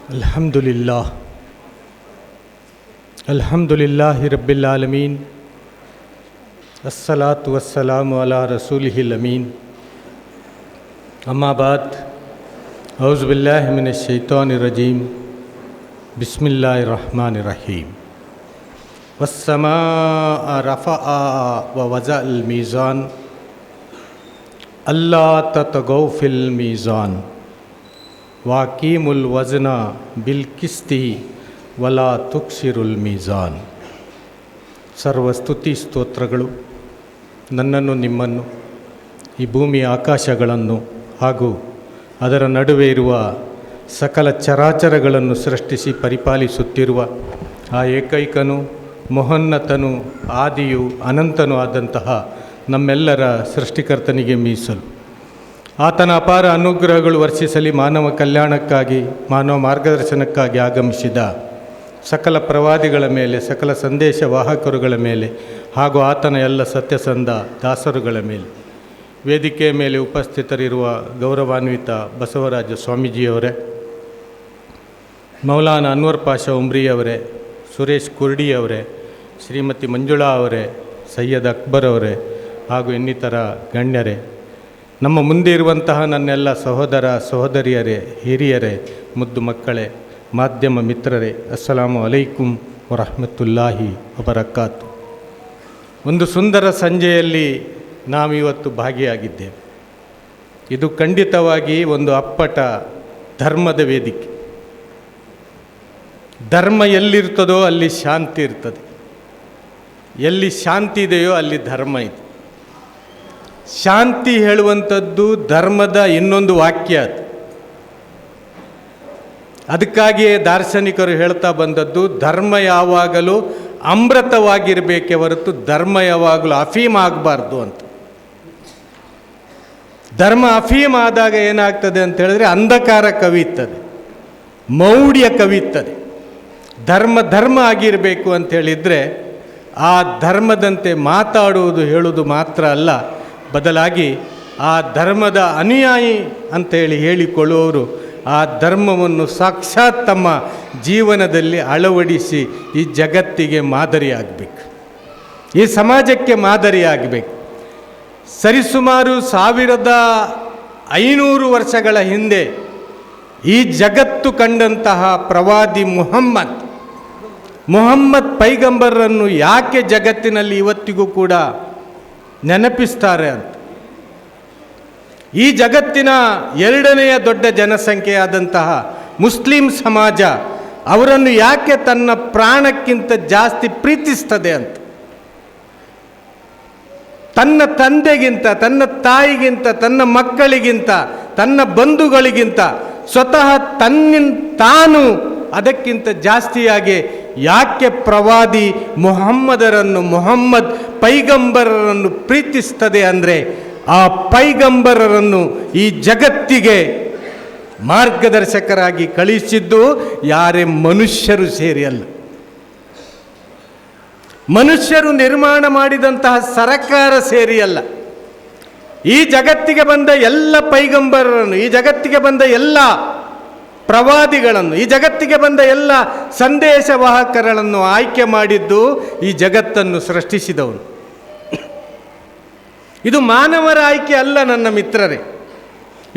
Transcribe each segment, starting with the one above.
अल्हम्दुलिल्लाहि रब्बिल आलमीन अस्सलातु वस्सलामु अला रसूलिहिल अमीन अम्मा बाद औज़ु बिल्लाहि मिनश शैतानिर रजीम बिस्मिल्लाहिर रहमानिर रहीम वस्समाअ रफ़अ व वज़अल मीज़ान अल्ला ततगौ फिल मीज़ान वाकीमुल वज़्न बिल क़िस्ति ವಲಾ ತುಕ್ಸಿರುಲ್ ಮೀಜಾನ್. ಸರ್ವಸ್ತುತಿ ಸ್ತೋತ್ರಗಳು ನನ್ನನ್ನು ನಿಮ್ಮನ್ನು ಈ ಭೂಮಿಯ ಆಕಾಶಗಳನ್ನು ಹಾಗೂ ಅದರ ನಡುವೆ ಇರುವ ಸಕಲ ಚರಾಚರಗಳನ್ನು ಸೃಷ್ಟಿಸಿ ಪರಿಪಾಲಿಸುತ್ತಿರುವ ಆ ಏಕೈಕನು ಮಹೋನ್ನತನು ಆದಿಯು ಅನಂತನೂ ಆದಂತಹ ನಮ್ಮೆಲ್ಲರ ಸೃಷ್ಟಿಕರ್ತನಿಗೆ ಮೀಸಲು. ಆತನ ಅಪಾರ ಅನುಗ್ರಹಗಳು ವರ್ಷಿಸಲಿ ಮಾನವ ಕಲ್ಯಾಣಕ್ಕಾಗಿ ಮಾನವ ಮಾರ್ಗದರ್ಶನಕ್ಕಾಗಿ ಆಗಮಿಸಿದ ಸಕಲ ಪ್ರವಾದಿಗಳ ಮೇಲೆ, ಸಕಲ ಸಂದೇಶ ವಾಹಕರುಗಳ ಮೇಲೆ ಹಾಗೂ ಆತನ ಎಲ್ಲ ಸತ್ಯಸಂಧ ದಾಸರುಗಳ ಮೇಲೆ, ವೇದಿಕೆಯ ಮೇಲೆ ಉಪಸ್ಥಿತರಿರುವ ಗೌರವಾನ್ವಿತ ಬಸವರಾಜ ಸ್ವಾಮೀಜಿಯವರೇ, ಮೌಲಾನಾ ಅನ್ವರ್ ಪಾಷಾ ಉಮ್ರಿಯವರೇ, ಸುರೇಶ್ ಕುರ್ಡಿಯವರೇ, ಶ್ರೀಮತಿ ಮಂಜುಳಾ ಅವರೇ, ಸೈಯದ್ ಅಕ್ಬರ್ ಅವರೇ ಹಾಗೂ ಇನ್ನಿತರ ಗಣ್ಯರೇ, ನಮ್ಮ ಮುಂದೆ ಇರುವಂತಹ ನನ್ನೆಲ್ಲ ಸಹೋದರ ಸಹೋದರಿಯರೇ, ಹಿರಿಯರೇ, ಮುದ್ದು ಮಕ್ಕಳೇ, ಮಾಧ್ಯಮ ಮಿತ್ರರೇ, ಅಸ್ಸಲಾಮು ಅಲೈಕುಂ ವರಹಮತುಲ್ಲಾಹಿ ವಬರಕಾತು. ಒಂದು ಸುಂದರ ಸಂಜೆಯಲ್ಲಿ ನಾವಿವತ್ತು ಭಾಗಿಯಾಗಿದ್ದೇವೆ. ಇದು ಖಂಡಿತವಾಗಿ ಒಂದು ಅಪ್ಪಟ ಧರ್ಮದ ವೇದಿಕೆ. ಧರ್ಮ ಎಲ್ಲಿರ್ತದೋ ಅಲ್ಲಿ ಶಾಂತಿ ಇರ್ತದೆ, ಎಲ್ಲಿ ಶಾಂತಿ ಇದೆಯೋ ಅಲ್ಲಿ ಧರ್ಮ ಇದೆ. ಶಾಂತಿ ಹೇಳುವಂಥದ್ದು ಧರ್ಮದ ಇನ್ನೊಂದು ವಾಕ್ಯ ಅದು. ಅದಕ್ಕಾಗಿಯೇ ದಾರ್ಶನಿಕರು ಹೇಳ್ತಾ ಬಂದದ್ದು, ಧರ್ಮ ಯಾವಾಗಲೂ ಅಮೃತವಾಗಿರಬೇಕೇ ಹೊರತು ಧರ್ಮ ಯಾವಾಗಲೂ ಅಫೀಮ್ ಆಗಬಾರ್ದು ಅಂತ. ಧರ್ಮ ಅಫೀಮ್ ಆದಾಗ ಏನಾಗ್ತದೆ ಅಂತ ಹೇಳಿದ್ರೆ ಅಂಧಕಾರ ಕವಿಯುತ್ತದೆ, ಮೌಢ್ಯ ಕವಿಯುತ್ತದೆ. ಧರ್ಮ ಆಗಿರಬೇಕು ಅಂತೇಳಿದರೆ ಆ ಧರ್ಮದಂತೆ ಮಾತಾಡುವುದು ಹೇಳುವುದು ಮಾತ್ರ ಅಲ್ಲ, ಬದಲಾಗಿ ಆ ಧರ್ಮದ ಅನುಯಾಯಿ ಅಂತೇಳಿ ಹೇಳಿಕೊಳ್ಳುವವರು ಆ ಧರ್ಮವನ್ನು ಸಾಕ್ಷಾತ್ ತಮ್ಮ ಜೀವನದಲ್ಲಿ ಅಳವಡಿಸಿ ಈ ಜಗತ್ತಿಗೆ ಮಾದರಿಯಾಗಬೇಕು, ಈ ಸಮಾಜಕ್ಕೆ ಮಾದರಿಯಾಗಬೇಕು. ಸರಿಸುಮಾರು 1500 ವರ್ಷಗಳ ಹಿಂದೆ ಈ ಜಗತ್ತು ಕಂಡಂತಹ ಪ್ರವಾದಿ ಮುಹಮ್ಮದ್ ಪೈಗಂಬರನ್ನು ಯಾಕೆ ಜಗತ್ತಿನಲ್ಲಿ ಇವತ್ತಿಗೂ ಕೂಡ ನೆನಪಿಸ್ತಾರೆ ಅಂತ, ಈ ಜಗತ್ತಿನ 2ನೆಯ ದೊಡ್ಡ ಜನಸಂಖ್ಯೆಯಾದಂತಹ ಮುಸ್ಲಿಂ ಸಮಾಜ ಅವರನ್ನು ಯಾಕೆ ತನ್ನ ಪ್ರಾಣಕ್ಕಿಂತ ಜಾಸ್ತಿ ಪ್ರೀತಿಸ್ತದೆ ಅಂತ, ತನ್ನ ತಂದೆಗಿಂತ, ತನ್ನ ತಾಯಿಗಿಂತ, ತನ್ನ ಮಕ್ಕಳಿಗಿಂತ, ತನ್ನ ಬಂಧುಗಳಿಗಿಂತ ಸ್ವತಃ ತಾನು ಅದಕ್ಕಿಂತ ಜಾಸ್ತಿಯಾಗಿ ಯಾಕೆ ಪ್ರವಾದಿ ಮುಹಮ್ಮದ್ ಪೈಗಂಬರರನ್ನು ಪ್ರೀತಿಸ್ತದೆ ಅಂದರೆ, ಆ ಪೈಗಂಬರರನ್ನು ಈ ಜಗತ್ತಿಗೆ ಮಾರ್ಗದರ್ಶಕರಾಗಿ ಕಳಿಸಿದ್ದು ಯಾರೇ ಮನುಷ್ಯರು ಸೇರಿ ಅಲ್ಲ. ಮನುಷ್ಯರು ನಿರ್ಮಾಣ ಮಾಡಿದಂತಹ ಸರಕಾರ ಸೇರಿ ಅಲ್ಲ. ಈ ಜಗತ್ತಿಗೆ ಬಂದ ಎಲ್ಲ ಪೈಗಂಬರರನ್ನು, ಈ ಜಗತ್ತಿಗೆ ಬಂದ ಎಲ್ಲ ಪ್ರವಾದಿಗಳನ್ನು, ಈ ಜಗತ್ತಿಗೆ ಬಂದ ಎಲ್ಲ ಸಂದೇಶವಾಹಕರನ್ನು ಆಯ್ಕೆ ಮಾಡಿದ್ದು ಈ ಜಗತ್ತನ್ನು ಸೃಷ್ಟಿಸಿದವನು. ಇದು ಮಾನವರ ಆಯ್ಕೆ ಅಲ್ಲ ನನ್ನ ಮಿತ್ರರೇ,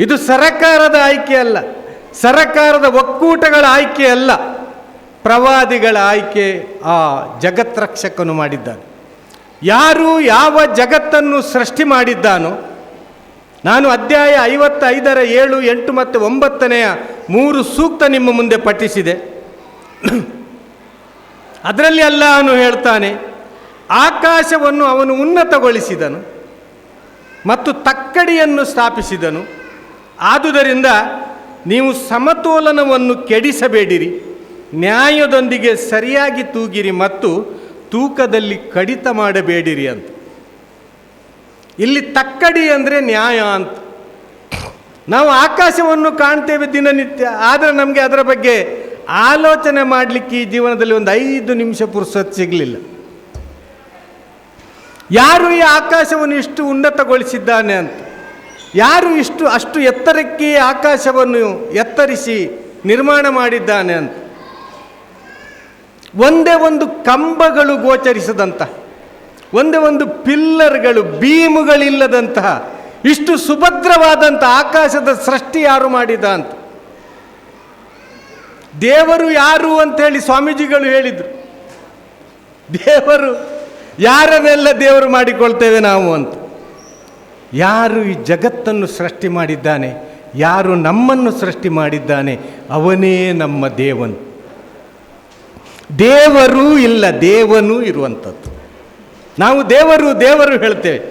ಇದು ಸರಕಾರದ ಆಯ್ಕೆ ಅಲ್ಲ, ಸರಕಾರದ ಒಕ್ಕೂಟಗಳ ಆಯ್ಕೆ ಅಲ್ಲ, ಪ್ರವಾದಿಗಳ ಆಯ್ಕೆ ಆ ಜಗತ್ರಕ್ಷಕನು ಮಾಡಿದ್ದಾನೆ. ಯಾರು ಯಾವ ಜಗತ್ತನ್ನು ಸೃಷ್ಟಿ ಮಾಡಿದ್ದಾನೋ, ನಾನು ಅಧ್ಯಾಯ 55ರ 7, 8 ಮತ್ತು 9ನೆಯ 3 ಸೂಕ್ತ ನಿಮ್ಮ ಮುಂದೆ ಪಠಿಸಿದೆ. ಅದರಲ್ಲಿ ಅಲ್ಲಾಹನು ಹೇಳ್ತಾನೆ, ಆಕಾಶವನ್ನು ಅವನು ಉನ್ನತಗೊಳಿಸಿದನು ಮತ್ತು ತಕ್ಕಡಿಯನ್ನು ಸ್ಥಾಪಿಸಿದನು. ಆದುದರಿಂದ ನೀವು ಸಮತೋಲನವನ್ನು ಕೆಡಿಸಬೇಡಿರಿ, ನ್ಯಾಯದೊಂದಿಗೆ ಸರಿಯಾಗಿ ತೂಗಿರಿ ಮತ್ತು ತೂಕದಲ್ಲಿ ಕಡಿತ ಮಾಡಬೇಡಿರಿ ಅಂತ. ಇಲ್ಲಿ ತಕ್ಕಡಿ ಅಂದರೆ ನ್ಯಾಯ ಅಂತ. ನಾವು ಆಕಾಶವನ್ನು ಕಾಣ್ತೇವೆ ದಿನನಿತ್ಯ, ಆದರೆ ನಮಗೆ ಅದರ ಬಗ್ಗೆ ಆಲೋಚನೆ ಮಾಡಲಿಕ್ಕೆ ಈ ಜೀವನದಲ್ಲಿ ಒಂದು 5 ನಿಮಿಷ ಪುರ್ಸೊತ್ತು ಸಿಗಲಿಲ್ಲ. ಯಾರು ಈ ಆಕಾಶವನ್ನು ಇಷ್ಟು ಉನ್ನತಗೊಳಿಸಿದ್ದಾನೆ ಅಂತ, ಯಾರು ಅಷ್ಟು ಎತ್ತರಕ್ಕೆ ಆಕಾಶವನ್ನು ಎತ್ತರಿಸಿ ನಿರ್ಮಾಣ ಮಾಡಿದ್ದಾನೆ ಅಂತ. ಒಂದೇ ಒಂದು ಕಂಬಗಳು ಗೋಚರಿಸದಂತಹ, ಒಂದೇ ಒಂದು ಪಿಲ್ಲರ್ಗಳು, ಬೀಮುಗಳಿಲ್ಲದಂತಹ ಇಷ್ಟು ಸುಭದ್ರವಾದಂಥ ಆಕಾಶದ ಸೃಷ್ಟಿ ಯಾರು ಮಾಡಿದ ಅಂತ. ದೇವರು ಯಾರು ಅಂತೇಳಿ ಸ್ವಾಮೀಜಿಗಳು ಹೇಳಿದರು. ದೇವರು ಯಾರನ್ನೆಲ್ಲ ದೇವರು ಮಾಡಿಕೊಳ್ತೇವೆ ನಾವು ಅಂತ. ಯಾರು ಈ ಜಗತ್ತನ್ನು ಸೃಷ್ಟಿ ಮಾಡಿದ್ದಾನೆ, ಯಾರು ನಮ್ಮನ್ನು ಸೃಷ್ಟಿ ಮಾಡಿದ್ದಾನೆ, ಅವನೇ ನಮ್ಮ ದೇವನು. ದೇವರೂ ಇಲ್ಲ, ದೇವನೂ ಇರುವಂಥದ್ದು. ನಾವು ದೇವರು ಹೇಳ್ತೇವೆ.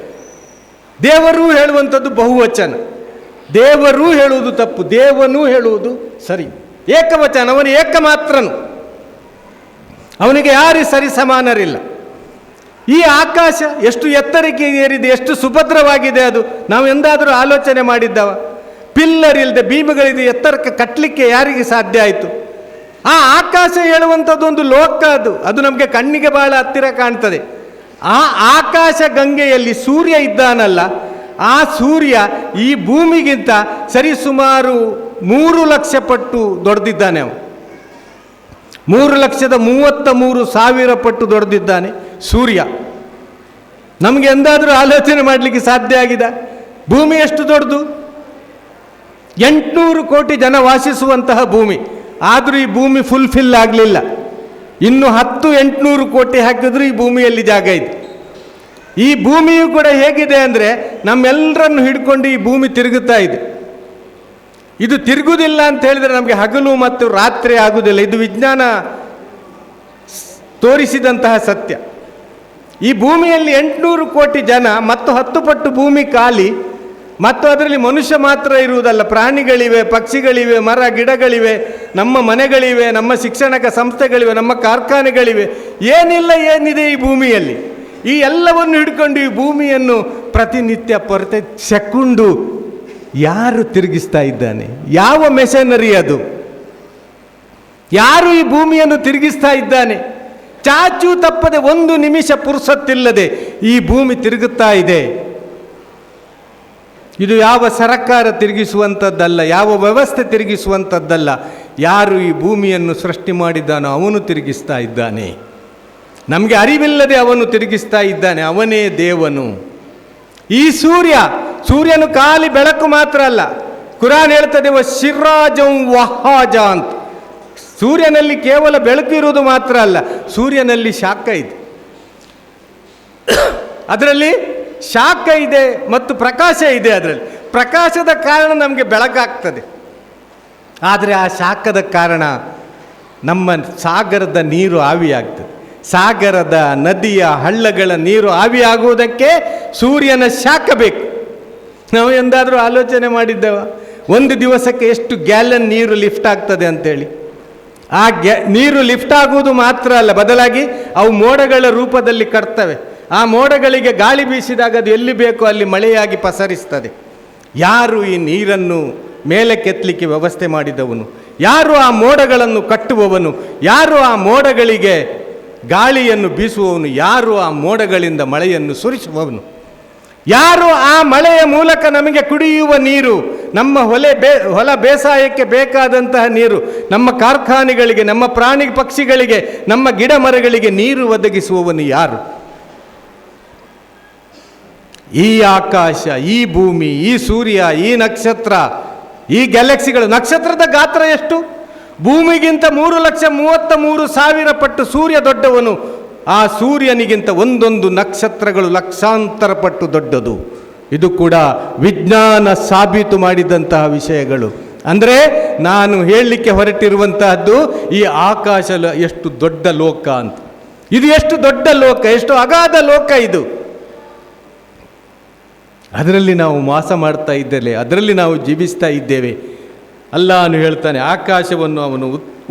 ದೇವರು ಹೇಳುವಂಥದ್ದು ಬಹುವಚನ, ದೇವರೂ ಹೇಳುವುದು ತಪ್ಪು, ದೇವನೂ ಹೇಳುವುದು ಸರಿ. ಏಕವಚನ, ಅವನು ಏಕ ಮಾತ್ರನು, ಅವನಿಗೆ ಯಾರು ಸರಿ ಸಮಾನರಿಲ್ಲ. ಈ ಆಕಾಶ ಎಷ್ಟು ಎತ್ತರಕ್ಕೆ ಏರಿದೆ, ಎಷ್ಟು ಸುಭದ್ರವಾಗಿದೆ, ಅದು ನಾವು ಎಂದಾದರೂ ಆಲೋಚನೆ ಮಾಡಿದ್ದವ? ಪಿಲ್ಲರ್ ಇಲ್ಲದೆ, ಬೀಮಗಳಿದೆ, ಎತ್ತರಕ್ಕೆ ಕಟ್ಟಲಿಕ್ಕೆ ಯಾರಿಗೆ ಸಾಧ್ಯ ಆಯಿತು? ಆ ಆಕಾಶ ಹೇಳುವಂಥದ್ದು ಒಂದು ಲೋಕ, ಅದು ನಮಗೆ ಕಣ್ಣಿಗೆ ಬಹಳ ಹತ್ತಿರ ಕಾಣ್ತದೆ. ಆ ಆಕಾಶ ಗಂಗೆಯಲ್ಲಿ ಸೂರ್ಯ ಇದ್ದಾನಲ್ಲ, ಆ ಸೂರ್ಯ ಈ ಭೂಮಿಗಿಂತ ಸರಿಸುಮಾರು 3 ಲಕ್ಷ ಪಟ್ಟು ದೊಡ್ಡದಿದ್ದಾನೆ. ಅವನು 3,33,000 ಪಟ್ಟು ದೊಡ್ಡದಿದ್ದಾನೆ ಸೂರ್ಯ. ನಮಗೆ ಎಂದಾದರೂ ಆಲೋಚನೆ ಮಾಡಲಿಕ್ಕೆ ಸಾಧ್ಯ ಆಗಿದೆ? ಭೂಮಿ ಎಷ್ಟು ದೊಡ್ಡದು? 800 ಕೋಟಿ ಜನ ವಾಸಿಸುವಂತಹ ಭೂಮಿ. ಆದರೂ ಈ ಭೂಮಿ ಫುಲ್ಫಿಲ್ ಆಗಲಿಲ್ಲ. ಇನ್ನು 800 ಕೋಟಿ ಹಾಕಿದ್ರೂ ಈ ಭೂಮಿಯಲ್ಲಿ ಜಾಗ ಇದೆ. ಈ ಭೂಮಿಯು ಕೂಡ ಹೇಗಿದೆ ಅಂದರೆ, ನಮ್ಮೆಲ್ಲರನ್ನು ಹಿಡ್ಕೊಂಡು ಈ ಭೂಮಿ ತಿರುಗುತ್ತಾ ಇದೆ. ಇದು ತಿರುಗುವುದಿಲ್ಲ ಅಂತ ಹೇಳಿದರೆ ನಮಗೆ ಹಗಲು ಮತ್ತು ರಾತ್ರಿ ಆಗುವುದಿಲ್ಲ. ಇದು ವಿಜ್ಞಾನ ತೋರಿಸಿದಂತಹ ಸತ್ಯ. ಈ ಭೂಮಿಯಲ್ಲಿ 800 ಕೋಟಿ ಜನ ಮತ್ತು 10 ಪಟ್ಟು ಭೂಮಿ ಖಾಲಿ, ಮತ್ತು ಅದರಲ್ಲಿ ಮನುಷ್ಯ ಮಾತ್ರ ಇರುವುದಲ್ಲ, ಪ್ರಾಣಿಗಳಿವೆ, ಪಕ್ಷಿಗಳಿವೆ, ಮರ ಗಿಡಗಳಿವೆ, ನಮ್ಮ ಮನೆಗಳಿವೆ, ನಮ್ಮ ಶಿಕ್ಷಣ ಸಂಸ್ಥೆಗಳಿವೆ, ನಮ್ಮ ಕಾರ್ಖಾನೆಗಳಿವೆ. ಏನಿದೆ ಈ ಭೂಮಿಯಲ್ಲಿ? ಈ ಎಲ್ಲವನ್ನು ಹಿಡ್ಕೊಂಡು ಈ ಭೂಮಿಯನ್ನು ಪ್ರತಿನಿತ್ಯ ಪ್ರತಿ ಸೆಕೆಂಡು ಯಾರು ತಿರುಗಿಸ್ತಾ ಇದ್ದಾನೆ? ಯಾವ ಮೆಷಿನರಿ ಅದು? ಯಾರು ಈ ಭೂಮಿಯನ್ನು ತಿರುಗಿಸ್ತಾ ಇದ್ದಾನೆ? ಚಾಚು ತಪ್ಪದೆ 1 ನಿಮಿಷ ಪುರುಸತ್ತಿಲ್ಲದೆ ಈ ಭೂಮಿ ತಿರುಗುತ್ತಾ ಇದೆ. ಇದು ಯಾವ ಸರ್ಕಾರ ತಿರುಗಿಸುವಂಥದ್ದಲ್ಲ, ಯಾವ ವ್ಯವಸ್ಥೆ ತಿರುಗಿಸುವಂಥದ್ದಲ್ಲ. ಯಾರು ಈ ಭೂಮಿಯನ್ನು ಸೃಷ್ಟಿ ಮಾಡಿದ್ದಾನೋ ಅವನು ತಿರುಗಿಸ್ತಾ ಇದ್ದಾನೆ. ನಮಗೆ ಅರಿವಿಲ್ಲದೆ ಅವನು ತಿರುಗಿಸ್ತಾ ಇದ್ದಾನೆ. ಅವನೇ ದೇವನು. ಈ ಸೂರ್ಯನು ಖಾಲಿ ಬೆಳಕು ಮಾತ್ರ ಅಲ್ಲ. ಕುರಾನ್ ಹೇಳ್ತದೆ ಶಿರಾಜಂ ವಹಾಜ ಅಂತ. ಸೂರ್ಯನಲ್ಲಿ ಕೇವಲ ಬೆಳಕು ಇರುವುದು ಮಾತ್ರ ಅಲ್ಲ, ಸೂರ್ಯನಲ್ಲಿ ಶಾಖ ಇದೆ. ಅದರಲ್ಲಿ ಶಾಖ ಇದೆ ಮತ್ತು ಪ್ರಕಾಶ ಇದೆ. ಅದರಲ್ಲಿ ಪ್ರಕಾಶದ ಕಾರಣ ನಮಗೆ ಬೆಳಕಾಗ್ತದೆ. ಆದರೆ ಆ ಶಾಖದ ಕಾರಣ ನಮ್ಮ ಸಾಗರದ ನೀರು ಆವಿಯಾಗ್ತದೆ. ಸಾಗರದ, ನದಿಯ, ಹಳ್ಳಗಳ ನೀರು ಆವಿಯಾಗುವುದಕ್ಕೆ ಸೂರ್ಯನ ಶಾಖ ಬೇಕು. ನಾವು ಎಂದಾದರೂ ಆಲೋಚನೆ ಮಾಡಿದ್ದೇವ? ಒಂದು ದಿವಸಕ್ಕೆ ಎಷ್ಟು ಗ್ಯಾಲನ್ ನೀರು ಲಿಫ್ಟ್ ಆಗ್ತದೆ ಅಂತೇಳಿ? ಆ ನೀರು ಲಿಫ್ಟ್ ಆಗುವುದು ಮಾತ್ರ ಅಲ್ಲ, ಬದಲಾಗಿ ಅವು ಮೋಡಗಳ ರೂಪದಲ್ಲಿ ಕಟ್ತವೆ. ಆ ಮೋಡಗಳಿಗೆ ಗಾಳಿ ಬೀಸಿದಾಗ ಅದು ಎಲ್ಲಿ ಬೇಕೋ ಅಲ್ಲಿ ಮಳೆಯಾಗಿ ಪಸರಿಸ್ತದೆ. ಯಾರು ಈ ನೀರನ್ನು ಮೇಲೆ ಕೆತ್ತಲಿಕ್ಕೆ ವ್ಯವಸ್ಥೆ ಮಾಡಿದವನು? ಯಾರು ಆ ಮೋಡಗಳನ್ನು ಕಟ್ಟುವವನು? ಯಾರು ಆ ಮೋಡಗಳಿಗೆ ಗಾಳಿಯನ್ನು ಬೀಸುವವನು? ಯಾರು ಆ ಮೋಡಗಳಿಂದ ಮಳೆಯನ್ನು ಸುರಿಸುವವನು? ಯಾರು ಆ ಮಳೆಯ ಮೂಲಕ ನಮಗೆ ಕುಡಿಯುವ ನೀರು, ನಮ್ಮ ಹೊಲ ಬೇಸಾಯಕ್ಕೆ ಬೇಕಾದಂತಹ ನೀರು, ನಮ್ಮ ಕಾರ್ಖಾನೆಗಳಿಗೆ, ನಮ್ಮ ಪ್ರಾಣಿ ಪಕ್ಷಿಗಳಿಗೆ, ನಮ್ಮ ಗಿಡ ಮರಗಳಿಗೆ ನೀರು ಒದಗಿಸುವವನು ಯಾರು? ಈ ಆಕಾಶ, ಈ ಭೂಮಿ, ಈ ಸೂರ್ಯ, ಈ ನಕ್ಷತ್ರ, ಈ ಗ್ಯಾಲಕ್ಸಿಗಳು. ನಕ್ಷತ್ರದ ಗಾತ್ರ ಎಷ್ಟು? ಭೂಮಿಗಿಂತ 3,33,000 ಪಟ್ಟು ಸೂರ್ಯ ದೊಡ್ಡವನು. ಆ ಸೂರ್ಯನಿಗಿಂತ ಒಂದೊಂದು ನಕ್ಷತ್ರಗಳು ಲಕ್ಷಾಂತರ ಪಟ್ಟು ದೊಡ್ಡದು. ಇದು ಕೂಡ ವಿಜ್ಞಾನ ಸಾಬೀತು ಮಾಡಿದಂತಹ ವಿಷಯಗಳು. ಅಂದರೆ ನಾನು ಹೇಳಲಿಕ್ಕೆ ಹೊರಟಿರುವಂತಹದ್ದು ಈ ಆಕಾಶ ಎಷ್ಟು ದೊಡ್ಡ ಲೋಕ ಅಂತ. ಇದು ಎಷ್ಟು ದೊಡ್ಡ ಲೋಕ, ಎಷ್ಟು ಅಗಾಧ ಲೋಕ ಇದು. ಅದರಲ್ಲಿ ನಾವು ವಾಸ ಮಾಡ್ತಾ ಇದ್ದೇವೆ, ಅದರಲ್ಲಿ ನಾವು ಜೀವಿಸ್ತಾ ಇದ್ದೇವೆ. ಅಲ್ಲಾಹನು ಹೇಳ್ತಾನೆ, ಆಕಾಶವನ್ನು ಅವನು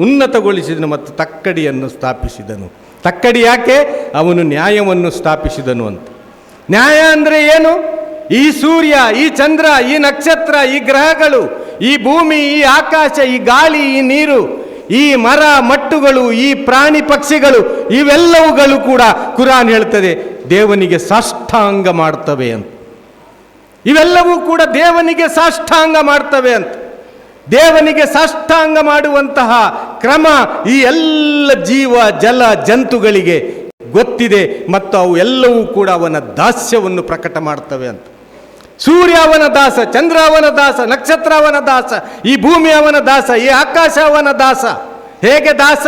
ಉನ್ನತಗೊಳಿಸಿದನು ಮತ್ತು ತಕ್ಕಡಿಯನ್ನು ಸ್ಥಾಪಿಸಿದನು. ತಕ್ಕಡಿ ಯಾಕೆ? ಅವನು ನ್ಯಾಯವನ್ನು ಸ್ಥಾಪಿಸಿದನು ಅಂತ. ನ್ಯಾಯ ಅಂದರೆ ಏನು? ಈ ಸೂರ್ಯ, ಈ ಚಂದ್ರ, ಈ ನಕ್ಷತ್ರ, ಈ ಗ್ರಹಗಳು, ಈ ಭೂಮಿ, ಈ ಆಕಾಶ, ಈ ಗಾಳಿ, ಈ ನೀರು, ಈ ಮರ ಮಟ್ಟುಗಳು, ಈ ಪ್ರಾಣಿ ಪಕ್ಷಿಗಳು, ಇವೆಲ್ಲವುಗಳು ಕೂಡ ಕುರಾನ್ ಹೇಳ್ತದೆ ದೇವನಿಗೆ ಸಾಷ್ಟಾಂಗ ಮಾಡ್ತವೆ ಅಂತ. ಇವೆಲ್ಲವೂ ಕೂಡ ದೇವನಿಗೆ ಸಾಷ್ಟಾಂಗ ಮಾಡ್ತವೆ ಅಂತ. ದೇವನಿಗೆ ಸಾಷ್ಟಾಂಗ ಮಾಡುವಂತಹ ಕ್ರಮ ಈ ಎಲ್ಲ ಜೀವ ಜಲ ಜಂತುಗಳಿಗೆ ಗೊತ್ತಿದೆ ಮತ್ತು ಅವು ಎಲ್ಲವೂ ಕೂಡ ಅವನ ದಾಸ್ಯವನ್ನು ಪ್ರಕಟ ಮಾಡ್ತವೆ ಅಂತ. ಸೂರ್ಯ ಅವನ ದಾಸ, ಚಂದ್ರ ಅವನ ದಾಸ, ನಕ್ಷತ್ರ ಅವನ ದಾಸ, ಈ ಭೂಮಿ ಅವನ ದಾಸ, ಈ ಆಕಾಶ ಅವನ ದಾಸ. ಹೇಗೆ ದಾಸ?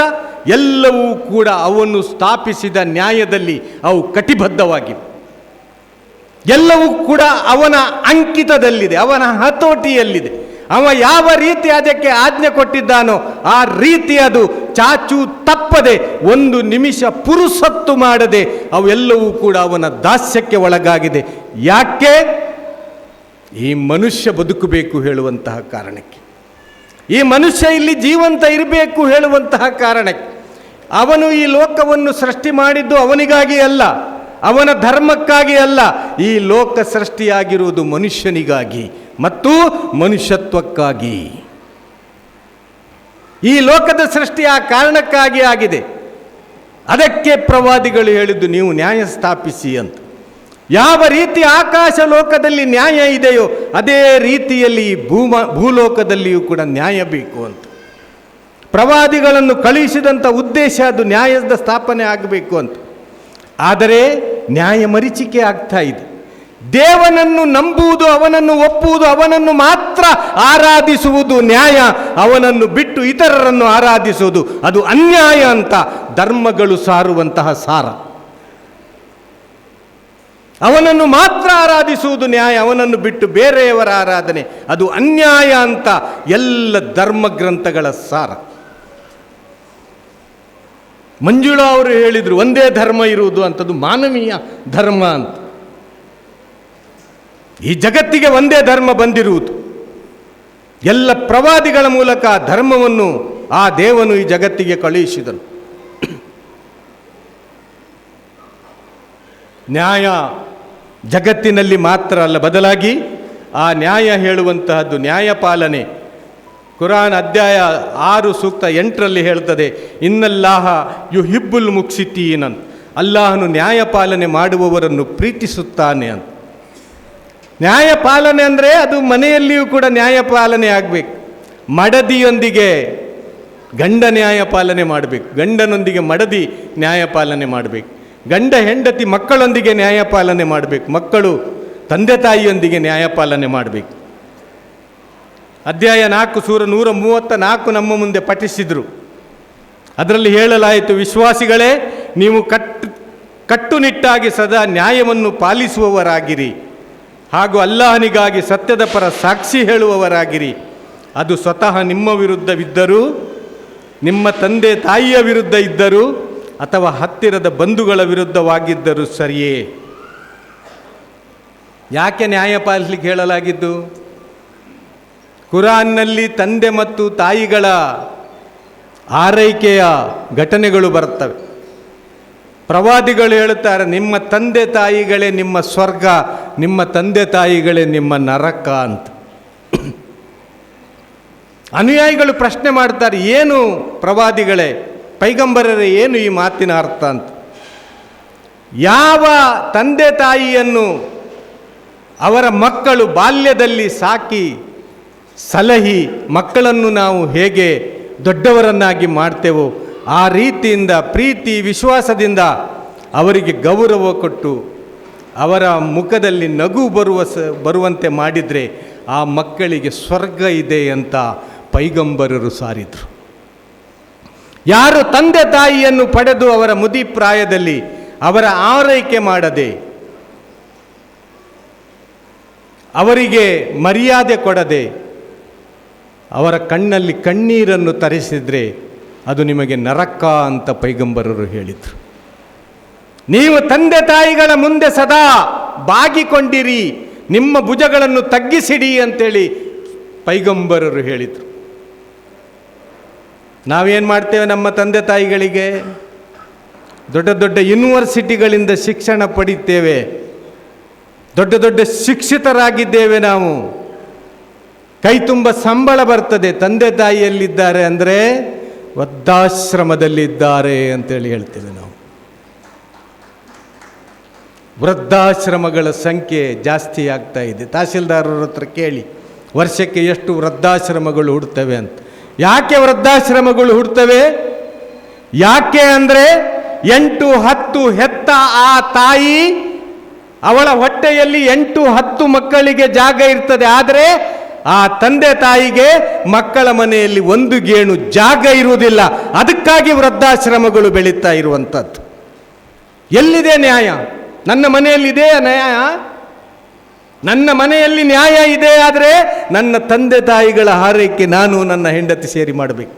ಎಲ್ಲವೂ ಕೂಡ ಅವನು ಸ್ಥಾಪಿಸಿದ ನ್ಯಾಯದಲ್ಲಿ ಅವು ಕಟಿಬದ್ಧವಾಗಿವೆ. ಎಲ್ಲವೂ ಕೂಡ ಅವನ ಅಂಕಿತದಲ್ಲಿದೆ, ಅವನ ಹತೋಟಿಯಲ್ಲಿದೆ. ಅವ ಯಾವ ರೀತಿ ಅದಕ್ಕೆ ಆಜ್ಞೆ ಕೊಟ್ಟಿದ್ದಾನೋ ಆ ರೀತಿ ಅದು ಚಾಚು ತಪ್ಪದೆ, ಒಂದು ನಿಮಿಷ ಪುರುಸತ್ತು ಮಾಡದೆ ಅವೆಲ್ಲವೂ ಕೂಡ ಅವನ ದಾಸ್ಯಕ್ಕೆ ಒಳಗಾಗಿದೆ. ಯಾಕೆ? ಈ ಮನುಷ್ಯ ಬದುಕಬೇಕು ಹೇಳುವಂತಹ ಕಾರಣಕ್ಕೆ, ಈ ಮನುಷ್ಯ ಇಲ್ಲಿ ಜೀವಂತ ಇರಬೇಕು ಹೇಳುವಂತಹ ಕಾರಣಕ್ಕೆ. ಅವನು ಈ ಲೋಕವನ್ನು ಸೃಷ್ಟಿ ಮಾಡಿದ್ದು ಅವನಿಗಾಗಿ ಅಲ್ಲ, ಅವನ ಧರ್ಮಕ್ಕಾಗಿ ಅಲ್ಲ. ಈ ಲೋಕ ಸೃಷ್ಟಿಯಾಗಿರುವುದು ಮನುಷ್ಯನಿಗಾಗಿ ಮತ್ತು ಮನುಷ್ಯತ್ವಕ್ಕಾಗಿ. ಈ ಲೋಕದ ಸೃಷ್ಟಿ ಆ ಕಾರಣಕ್ಕಾಗಿ ಆಗಿದೆ. ಅದಕ್ಕೆ ಪ್ರವಾದಿಗಳು ಹೇಳಿದ್ದು, ನೀವು ನ್ಯಾಯ ಸ್ಥಾಪಿಸಿ ಅಂತ. ಯಾವ ರೀತಿ ಆಕಾಶ ಲೋಕದಲ್ಲಿ ನ್ಯಾಯ ಇದೆಯೋ ಅದೇ ರೀತಿಯಲ್ಲಿ ಭೂಲೋಕದಲ್ಲಿಯೂ ಕೂಡ ನ್ಯಾಯ ಬೇಕು ಅಂತ. ಪ್ರವಾದಿಗಳನ್ನು ಕಳುಹಿಸಿದಂಥ ಉದ್ದೇಶ ಅದು ನ್ಯಾಯದ ಸ್ಥಾಪನೆ ಆಗಬೇಕು ಅಂತ. ಆದರೆ ನ್ಯಾಯ ಮರೀಚಿಕೆ ಆಗ್ತಾ ಇದೆ. ದೇವನನ್ನು ನಂಬುವುದು, ಅವನನ್ನು ಒಪ್ಪುವುದು, ಅವನನ್ನು ಮಾತ್ರ ಆರಾಧಿಸುವುದು ನ್ಯಾಯ. ಅವನನ್ನು ಬಿಟ್ಟು ಇತರರನ್ನು ಆರಾಧಿಸುವುದು ಅದು ಅನ್ಯಾಯ ಅಂತ ಧರ್ಮಗಳು ಸಾರುವಂತಹ ಸಾರ. ಅವನನ್ನು ಮಾತ್ರ ಆರಾಧಿಸುವುದು ನ್ಯಾಯ, ಅವನನ್ನು ಬಿಟ್ಟು ಬೇರೆಯವರ ಆರಾಧನೆ ಅದು ಅನ್ಯಾಯ ಅಂತ ಎಲ್ಲ ಧರ್ಮ ಗ್ರಂಥಗಳ ಸಾರ. ಮಂಜುಳಾ ಅವರು ಹೇಳಿದರು, ಒಂದೇ ಧರ್ಮ ಇರುವುದು ಅಂಥದ್ದು ಮಾನವೀಯ ಧರ್ಮ ಅಂತ. ಈ ಜಗತ್ತಿಗೆ ಒಂದೇ ಧರ್ಮ ಬಂದಿರುವುದು. ಎಲ್ಲ ಪ್ರವಾದಿಗಳ ಮೂಲಕ ಧರ್ಮವನ್ನು ಆ ದೇವನು ಈ ಜಗತ್ತಿಗೆ ಕಳುಹಿಸಿದನು. ನ್ಯಾಯ ಜಗತ್ತಿನಲ್ಲಿ ಮಾತ್ರ ಅಲ್ಲ, ಬದಲಾಗಿ ಆ ನ್ಯಾಯ ಹೇಳುವಂತಹದ್ದು ನ್ಯಾಯಪಾಲನೆ. ಕುರಾನ್ ಅಧ್ಯಾಯ 6 ಸೂಕ್ತ 8ರಲ್ಲಿ ಹೇಳ್ತದೆ, ಇನ್ನಲ್ಲಾಹ ಯುಹಿಬ್ಬುಲ್ ಮುಕ್ಸಿತೀನ್ ಅಂತ. ಅಲ್ಲಾಹನು ನ್ಯಾಯಪಾಲನೆ ಮಾಡುವವರನ್ನು ಪ್ರೀತಿಸುತ್ತಾನೆ ಅಂತ. ನ್ಯಾಯಪಾಲನೆ ಅಂದರೆ ಅದು ಮನೆಯಲ್ಲಿಯೂ ಕೂಡ ನ್ಯಾಯಪಾಲನೆ ಆಗಬೇಕು. ಮಡದಿಯೊಂದಿಗೆ ಗಂಡ ನ್ಯಾಯಪಾಲನೆ ಮಾಡಬೇಕು, ಗಂಡನೊಂದಿಗೆ ಮಡದಿ ನ್ಯಾಯಪಾಲನೆ ಮಾಡಬೇಕು, ಗಂಡ ಹೆಂಡತಿ ಮಕ್ಕಳೊಂದಿಗೆ ನ್ಯಾಯಪಾಲನೆ ಮಾಡಬೇಕು, ಮಕ್ಕಳು ತಂದೆ ತಾಯಿಯೊಂದಿಗೆ ನ್ಯಾಯಪಾಲನೆ ಮಾಡಬೇಕು. ಅಧ್ಯಾಯ 4 ಸೂರ 134 ನಮ್ಮ ಮುಂದೆ ಪಠಿಸಿದರು. ಅದರಲ್ಲಿ ಹೇಳಲಾಯಿತು, ವಿಶ್ವಾಸಿಗಳೇ, ನೀವು ಕಟ್ಟುನಿಟ್ಟಾಗಿ ಸದಾ ನ್ಯಾಯವನ್ನು ಪಾಲಿಸುವವರಾಗಿರಿ, ಹಾಗೂ ಅಲ್ಲಾಹನಿಗಾಗಿ ಸತ್ಯದ ಪರ ಸಾಕ್ಷಿ ಹೇಳುವವರಾಗಿರಿ. ಅದು ಸ್ವತಃ ನಿಮ್ಮ ವಿರುದ್ಧವಿದ್ದರೂ, ನಿಮ್ಮ ತಂದೆ ತಾಯಿಯ ವಿರುದ್ಧ ಇದ್ದರೂ, ಅಥವಾ ಹತ್ತಿರದ ಬಂಧುಗಳ ವಿರುದ್ಧವಾಗಿದ್ದರೂ ಸರಿಯೇ. ಯಾಕೆ ನ್ಯಾಯ ಪಾಲಿಸಲಿಕ್ಕೆ ಹೇಳಲಾಗಿದ್ದು? ಕುರಾನ್ನಲ್ಲಿ ತಂದೆ ಮತ್ತು ತಾಯಿಗಳ ಆರೈಕೆಯ ಘಟನೆಗಳು ಬರ್ತವೆ. ಪ್ರವಾದಿಗಳು ಹೇಳುತ್ತಾರೆ, ನಿಮ್ಮ ತಂದೆ ತಾಯಿಗಳೇ ನಿಮ್ಮ ಸ್ವರ್ಗ, ನಿಮ್ಮ ತಂದೆ ತಾಯಿಗಳೇ ನಿಮ್ಮ ನರಕ ಅಂತ. ಅನುಯಾಯಿಗಳು ಪ್ರಶ್ನೆ ಮಾಡ್ತಾರೆ, ಏನು ಪ್ರವಾದಿಗಳೇ, ಪೈಗಂಬರರೇ, ಏನು ಈ ಮಾತಿನ ಅರ್ಥ ಅಂತ. ಯಾವ ತಂದೆ ತಾಯಿಯನ್ನು ಅವರ ಮಕ್ಕಳು ಬಾಲ್ಯದಲ್ಲಿ ಸಾಕಿ ಸಲಹಿ ಮಕ್ಕಳನ್ನು ನಾವು ಹೇಗೆ ದೊಡ್ಡವರನ್ನಾಗಿ ಮಾಡ್ತೇವೋ ಆ ರೀತಿಯಿಂದ ಪ್ರೀತಿ ವಿಶ್ವಾಸದಿಂದ ಅವರಿಗೆ ಗೌರವ ಕೊಟ್ಟು ಅವರ ಮುಖದಲ್ಲಿ ನಗು ಬರುವಂತೆ ಮಾಡಿದರೆ ಆ ಮಕ್ಕಳಿಗೆ ಸ್ವರ್ಗ ಇದೆ ಅಂತ ಪೈಗಂಬರರು ಸಾರಿದರು. ಯಾರು ತಂದೆ ತಾಯಿಯನ್ನು ಪಡೆದು ಅವರ ಮುದಿ ಪ್ರಾಯದಲ್ಲಿ ಅವರ ಆರೈಕೆ ಮಾಡದೆ, ಅವರಿಗೆ ಮರ್ಯಾದೆ ಕೊಡದೆ, ಅವರ ಕಣ್ಣಲ್ಲಿ ಕಣ್ಣೀರನ್ನು ತರಿಸಿದರೆ ಅದು ನಿಮಗೆ ನರಕ ಅಂತ ಪೈಗಂಬರರು ಹೇಳಿದರು. ನೀವು ತಂದೆ ತಾಯಿಗಳ ಮುಂದೆ ಸದಾ ಬಾಗಿಕೊಂಡಿರಿ, ನಿಮ್ಮ ಭುಜಗಳನ್ನು ತಗ್ಗಿಸಿಡಿ ಅಂತೇಳಿ ಪೈಗಂಬರರು ಹೇಳಿದರು. ನಾವೇನು ಮಾಡ್ತೇವೆ ನಮ್ಮ ತಂದೆ ತಾಯಿಗಳಿಗೆ? ದೊಡ್ಡ ದೊಡ್ಡ ಯೂನಿವರ್ಸಿಟಿಗಳಿಂದ ಶಿಕ್ಷಣ ಪಡಿತೇವೆ, ದೊಡ್ಡ ದೊಡ್ಡ ಶಿಕ್ಷಿತರಾಗಿದ್ದೇವೆ, ನಾವು ಕೈ ತುಂಬ ಸಂಬಳ ಬರ್ತದೆ. ತಂದೆ ತಾಯಿಯಲ್ಲಿದ್ದಾರೆ ಅಂದರೆ ವೃದ್ಧಾಶ್ರಮದಲ್ಲಿದ್ದಾರೆ ಅಂತೇಳಿ ಹೇಳ್ತೇವೆ ನಾವು. ವೃದ್ಧಾಶ್ರಮಗಳ ಸಂಖ್ಯೆ ಜಾಸ್ತಿ ಆಗ್ತಾ ಇದೆ. ತಹಸೀಲ್ದಾರರ ಹತ್ರ ಕೇಳಿ, ವರ್ಷಕ್ಕೆ ಎಷ್ಟು ವೃದ್ಧಾಶ್ರಮಗಳು ಹುಡ್ತವೆ ಅಂತ. ಯಾಕೆ ವೃದ್ಧಾಶ್ರಮಗಳು ಹುಡ್ತವೆ? ಯಾಕೆ ಅಂದರೆ 8-10 ಹೆತ್ತ ಆ ತಾಯಿ, ಅವಳ ಹೊಟ್ಟೆಯಲ್ಲಿ 8-10 ಮಕ್ಕಳಿಗೆ ಜಾಗ ಇರ್ತದೆ. ಆದರೆ ಆ ತಂದೆ ತಾಯಿಗೆ ಮಕ್ಕಳ ಮನೆಯಲ್ಲಿ ಒಂದು ಗೇಣು ಜಾಗ ಇರುವುದಿಲ್ಲ. ಅದಕ್ಕಾಗಿ ವೃದ್ಧಾಶ್ರಮಗಳು ಬೆಳೀತಾ ಇರುವಂಥದ್ದು. ಎಲ್ಲಿದೆ ನ್ಯಾಯ? ನನ್ನ ಮನೆಯಲ್ಲಿದೆ ನ್ಯಾಯ? ನನ್ನ ಮನೆಯಲ್ಲಿ ನ್ಯಾಯ ಇದೆ, ಆದರೆ ನನ್ನ ತಂದೆ ತಾಯಿಗಳ ಹಾರೈಕೆ ನಾನು ನನ್ನ ಹೆಂಡತಿ ಸೇರಿ ಮಾಡಬೇಕು.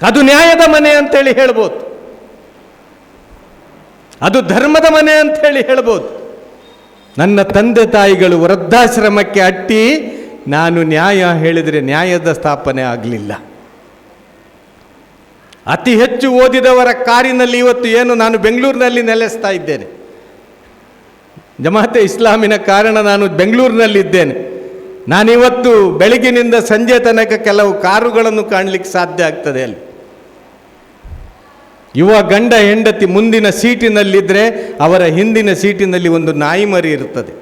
ಅದು ನ್ಯಾಯದ ಮನೆ ಅಂತೇಳಿ ಹೇಳ್ಬೋದು, ಅದು ಧರ್ಮದ ಮನೆ ಅಂತೇಳಿ ಹೇಳ್ಬೋದು. ನನ್ನ ತಂದೆ ತಾಯಿಗಳು ವೃದ್ಧಾಶ್ರಮಕ್ಕೆ ಅಟ್ಟಿ ನಾನು ನ್ಯಾಯ ಹೇಳಿದರೆ ನ್ಯಾಯದ ಸ್ಥಾಪನೆ ಆಗಲಿಲ್ಲ. ಅತಿ ಹೆಚ್ಚು ಓದಿದವರ ಕಾರಿನಲ್ಲಿ ಇವತ್ತು ಏನು ನಾನು ಬೆಂಗಳೂರಿನಲ್ಲಿ ನೆಲೆಸ್ತಾ ಇದ್ದೇನೆ. ಜಮಾತೆ ಇಸ್ಲಾಮಿನ ಕಾರಣ ನಾನು ಬೆಂಗಳೂರಿನಲ್ಲಿದ್ದೇನೆ. ನಾನಿವತ್ತು ಬೆಳಗಿನಿಂದ ಸಂಜೆ ತನಕ ಕೆಲವು ಕಾರುಗಳನ್ನು ಕಾಣಲಿಕ್ಕೆ ಸಾಧ್ಯ ಆಗ್ತದೆ. ಅಲ್ಲಿ ಯುವ ಗಂಡ ಹೆಂಡತಿ ಮುಂದಿನ ಸೀಟಿನಲ್ಲಿದ್ದರೆ ಅವರ ಹಿಂದಿನ ಸೀಟಿನಲ್ಲಿ ಒಂದು ನಾಯಿ ಮರಿ ಇರುತ್ತದೆ.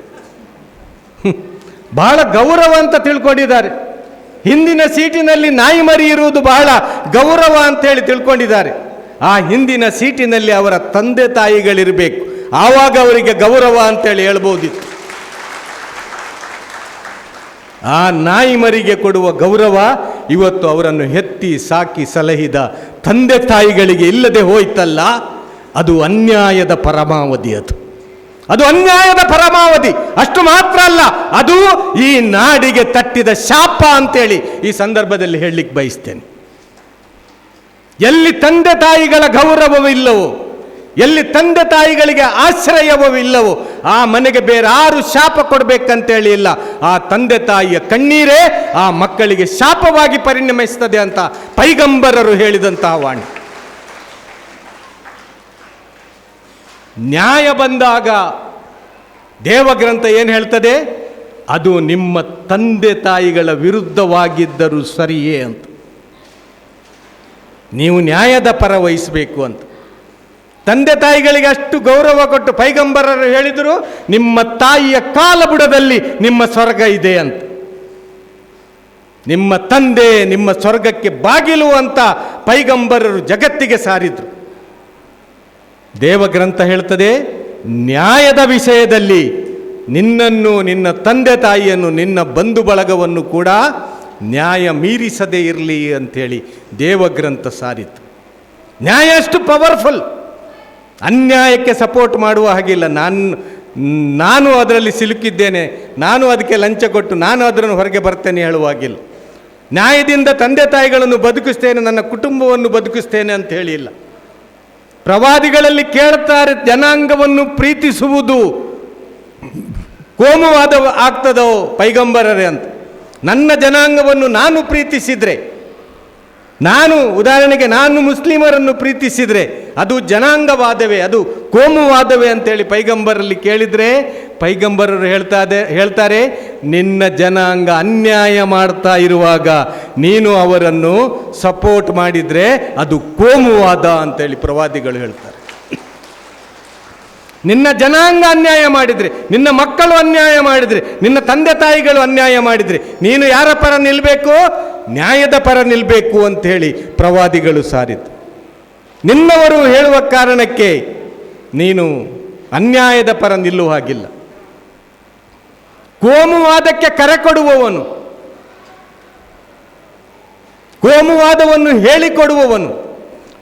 ಬಹಳ ಗೌರವ ಅಂತ ತಿಳ್ಕೊಂಡಿದ್ದಾರೆ. ಹಿಂದಿನ ಸೀಟಿನಲ್ಲಿ ನಾಯಿ ಮರಿ ಇರುವುದು ಬಹಳ ಗೌರವ ಅಂತೇಳಿ ತಿಳ್ಕೊಂಡಿದ್ದಾರೆ. ಆ ಹಿಂದಿನ ಸೀಟಿನಲ್ಲಿ ಅವರ ತಂದೆ ತಾಯಿಗಳಿರಬೇಕು, ಆವಾಗ ಅವರಿಗೆ ಗೌರವ ಅಂತೇಳಿ ಹೇಳ್ಬೋದಿತ್ತು. ಆ ನಾಯಿ ಮರಿಗೆ ಕೊಡುವ ಗೌರವ ಇವತ್ತು ಅವರನ್ನು ಹೆತ್ತಿ ಸಾಕಿ ಸಲಹಿದ ತಂದೆ ತಾಯಿಗಳಿಗೆ ಇಲ್ಲದೆ ಹೋಯ್ತಲ್ಲ. ಅದು ಅನ್ಯಾಯದ ಪರಮಾವಧಿ. ಅದು ಅನ್ಯಾಯದ ಪರಮಾವಧಿ. ಅಷ್ಟು ಮಾತ್ರ ಅಲ್ಲ, ಅದು ಈ ನಾಡಿಗೆ ತಟ್ಟಿದ ಶಾಪ ಅಂತೇಳಿ ಈ ಸಂದರ್ಭದಲ್ಲಿ ಹೇಳಲಿಕ್ಕೆ ಬಯಸ್ತೇನೆ. ಎಲ್ಲಿ ತಂದೆ ತಾಯಿಗಳ ಗೌರವವಿಲ್ಲವೋ, ಎಲ್ಲಿ ತಂದೆ ತಾಯಿಗಳಿಗೆ ಆಶ್ರಯವವಿಲ್ಲವೋ ಆ ಮನೆಗೆ ಬೇರೆ ಯಾರು ಶಾಪ ಕೊಡಬೇಕಂತೇಳಿ ಇಲ್ಲ. ಆ ತಂದೆ ತಾಯಿಯ ಕಣ್ಣೀರೇ ಆ ಮಕ್ಕಳಿಗೆ ಶಾಪವಾಗಿ ಪರಿಣಮಿಸ್ತದೆ ಅಂತ ಪೈಗಂಬರರು ಹೇಳಿದಂತಹ ವಾಣಿ. ನ್ಯಾಯ ಬಂದಾಗ ದೇವಗ್ರಂಥ ಏನು ಹೇಳ್ತದೆ? ಅದು ನಿಮ್ಮ ತಂದೆ ತಾಯಿಗಳ ವಿರುದ್ಧವಾಗಿದ್ದರೂ ಸರಿಯೇ ಅಂತ. ನೀವು ನ್ಯಾಯದ ಪರ ವಹಿಸಬೇಕು ಅಂತ. ತಂದೆ ತಾಯಿಗಳಿಗೆ ಅಷ್ಟು ಗೌರವ ಕೊಟ್ಟು ಪೈಗಂಬರರು ಹೇಳಿದರು, ನಿಮ್ಮ ತಾಯಿಯ ಕಾಲಬುಡದಲ್ಲಿ ನಿಮ್ಮ ಸ್ವರ್ಗ ಇದೆ ಅಂತ. ನಿಮ್ಮ ತಂದೆ ನಿಮ್ಮ ಸ್ವರ್ಗಕ್ಕೆ ಬಾಗಿಲು ಅಂತ ಪೈಗಂಬರರು ಜಗತ್ತಿಗೆ ಸಾರಿದರು. ದೇವಗ್ರಂಥ ಹೇಳ್ತದೆ, ನ್ಯಾಯದ ವಿಷಯದಲ್ಲಿ ನಿನ್ನನ್ನು, ನಿನ್ನ ತಂದೆ ತಾಯಿಯನ್ನು, ನಿನ್ನ ಬಂಧು ಬಳಗವನ್ನು ಕೂಡ ನ್ಯಾಯ ಮೀರಿಸದೇ ಇರಲಿ ಅಂಥೇಳಿ ದೇವಗ್ರಂಥ ಸಾರಿತು. ನ್ಯಾಯ ಅಷ್ಟು ಪವರ್ಫುಲ್. ಅನ್ಯಾಯಕ್ಕೆ ಸಪೋರ್ಟ್ ಮಾಡುವ ಹಾಗಿಲ್ಲ. ನಾನು ಅದರಲ್ಲಿ ಸಿಲುಕಿದ್ದೇನೆ, ನಾನು ಅದಕ್ಕೆ ಲಂಚ ಕೊಟ್ಟು ನಾನು ಅದನ್ನು ಹೊರಗೆ ಬರ್ತೇನೆ ಹೇಳುವಾಗಿಲ್ಲ. ನ್ಯಾಯದಿಂದ ತಂದೆ ತಾಯಿಗಳನ್ನು ಬದುಕಿಸ್ತೇನೆ, ನನ್ನ ಕುಟುಂಬವನ್ನು ಬದುಕಿಸ್ತೇನೆ ಅಂತ ಹೇಳಿಲ್ಲ. ಪ್ರವಾದಿಗಳಲ್ಲಿ ಕೇಳ್ತಾರೆ, ಜನಾಂಗವನ್ನು ಪ್ರೀತಿಸುವುದು ಕೋಮುವಾದ ಆಗ್ತದೋ ಪೈಗಂಬರರೇ ಅಂತ. ನನ್ನ ಜನಾಂಗವನ್ನು ನಾನು ಪ್ರೀತಿಸಿದರೆ, ಉದಾಹರಣೆಗೆ ನಾನು ಮುಸ್ಲಿಮರನ್ನು ಪ್ರೀತಿಸಿದರೆ ಅದು ಜನಾಂಗವಾದವೇ, ಅದು ಕೋಮುವಾದವೇ ಅಂತೇಳಿ ಪೈಗಂಬರಲ್ಲಿ ಕೇಳಿದರೆ ಪೈಗಂಬರರು ಹೇಳ್ತಾರೆ, ನಿನ್ನ ಜನಾಂಗ ಅನ್ಯಾಯ ಮಾಡ್ತಾ ಇರುವಾಗ ನೀನು ಅವರನ್ನು ಸಪೋರ್ಟ್ ಮಾಡಿದರೆ ಅದು ಕೋಮುವಾದ ಅಂತೇಳಿ ಪ್ರವಾದಿಗಳು ಹೇಳ್ತಾರೆ. ನಿನ್ನ ಜನಾಂಗ ಅನ್ಯಾಯ ಮಾಡಿದರೆ, ನಿನ್ನ ಮಕ್ಕಳು ಅನ್ಯಾಯ ಮಾಡಿದರೆ, ನಿನ್ನ ತಂದೆ ತಾಯಿಗಳು ಅನ್ಯಾಯ ಮಾಡಿದರೆ ನೀನು ಯಾರ ಪರ ನಿಲ್ಲಬೇಕು? ನ್ಯಾಯದ ಪರ ನಿಲ್ಲಬೇಕು ಅಂಥೇಳಿ ಪ್ರವಾದಿಗಳು ಸಾರಿತು. ನಿನ್ನವರು ಹೇಳುವ ಕಾರಣಕ್ಕೆ ನೀನು ಅನ್ಯಾಯದ ಪರ ನಿಲ್ಲುವ ಹಾಗಿಲ್ಲ. ಕೋಮುವಾದಕ್ಕೆ ಕರೆ ಕೊಡುವವನು, ಕೋಮುವಾದವನ್ನು ಹೇಳಿಕೊಡುವವನು,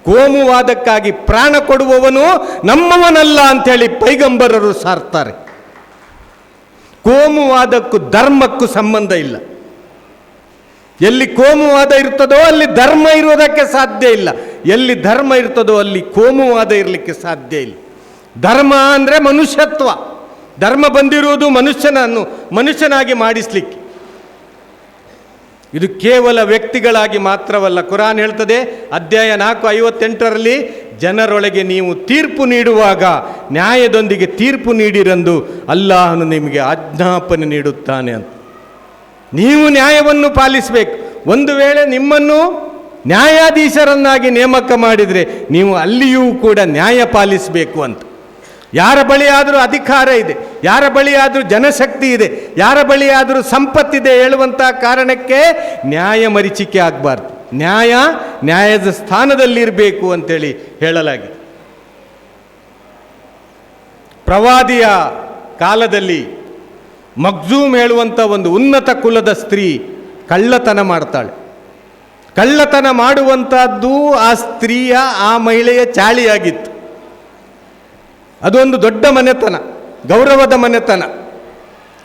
ಕೋಮುವಾದಕ್ಕಾಗಿ ಪ್ರಾಣ ಕೊಡುವವನು ನಮ್ಮವನಲ್ಲ ಅಂಥೇಳಿ ಪೈಗಂಬರರು ಸಾರ್ತಾರೆ. ಕೋಮುವಾದಕ್ಕೂ ಧರ್ಮಕ್ಕೂ ಸಂಬಂಧ ಇಲ್ಲ. ಎಲ್ಲಿ ಕೋಮುವಾದ ಇರ್ತದೋ ಅಲ್ಲಿ ಧರ್ಮ ಇರುವುದಕ್ಕೆ ಸಾಧ್ಯ ಇಲ್ಲ. ಎಲ್ಲಿ ಧರ್ಮ ಇರ್ತದೋ ಅಲ್ಲಿ ಕೋಮುವಾದ ಇರಲಿಕ್ಕೆ ಸಾಧ್ಯ ಇಲ್ಲ. ಧರ್ಮ ಅಂದರೆ ಮನುಷ್ಯತ್ವ. ಧರ್ಮ ಬಂದಿರುವುದು ಮನುಷ್ಯನನ್ನು ಮನುಷ್ಯನಾಗಿ ಮಾಡಿಸಲಿಕ್ಕೆ. ಇದು ಕೇವಲ ವ್ಯಕ್ತಿಗಳಾಗಿ ಮಾತ್ರವಲ್ಲ. ಕುರಾನ್ ಹೇಳ್ತದೆ, ಅಧ್ಯಾಯ 4:58 ಜನರೊಳಗೆ ನೀವು ತೀರ್ಪು ನೀಡುವಾಗ ನ್ಯಾಯದೊಂದಿಗೆ ತೀರ್ಪು ನೀಡಿರೆಂದು ಅಲ್ಲಾಹನು ನಿಮಗೆ ಆಜ್ಞಾಪನೆ ನೀಡುತ್ತಾನೆ ಅಂತ. ನೀವು ನ್ಯಾಯವನ್ನು ಪಾಲಿಸಬೇಕು. ಒಂದು ವೇಳೆ ನಿಮ್ಮನ್ನು ನ್ಯಾಯಾಧೀಶರನ್ನಾಗಿ ನೇಮಕ ಮಾಡಿದರೆ ನೀವು ಅಲ್ಲಿಯೂ ಕೂಡ ನ್ಯಾಯ ಪಾಲಿಸಬೇಕು ಅಂತ. ಯಾರ ಬಳಿಯಾದರೂ ಅಧಿಕಾರ ಇದೆ, ಯಾರ ಬಳಿಯಾದರೂ ಜನಶಕ್ತಿ ಇದೆ, ಯಾರ ಬಳಿಯಾದರೂ ಸಂಪತ್ತಿದೆ ಹೇಳುವಂಥ ಕಾರಣಕ್ಕೆ ನ್ಯಾಯ ಮರೀಚಿಕೆ ಆಗಬಾರ್ದು. ನ್ಯಾಯದ ಸ್ಥಾನದಲ್ಲಿರಬೇಕು ಅಂತೇಳಿ ಹೇಳಲಾಗಿದೆ. ಪ್ರವಾದಿಯ ಕಾಲದಲ್ಲಿ ಮಗ್ಜೂಮ್ ಹೇಳುವಂಥ ಒಂದು ಉನ್ನತ ಕುಲದ ಸ್ತ್ರೀ ಕಳ್ಳತನ ಮಾಡ್ತಾಳೆ. ಕಳ್ಳತನ ಮಾಡುವಂಥದ್ದು ಆ ಸ್ತ್ರೀಯ, ಆ ಮಹಿಳೆಯ ಚಾಳಿಯಾಗಿತ್ತು. ಅದೊಂದು ದೊಡ್ಡ ಮನೆತನ, ಗೌರವದ ಮನೆತನ.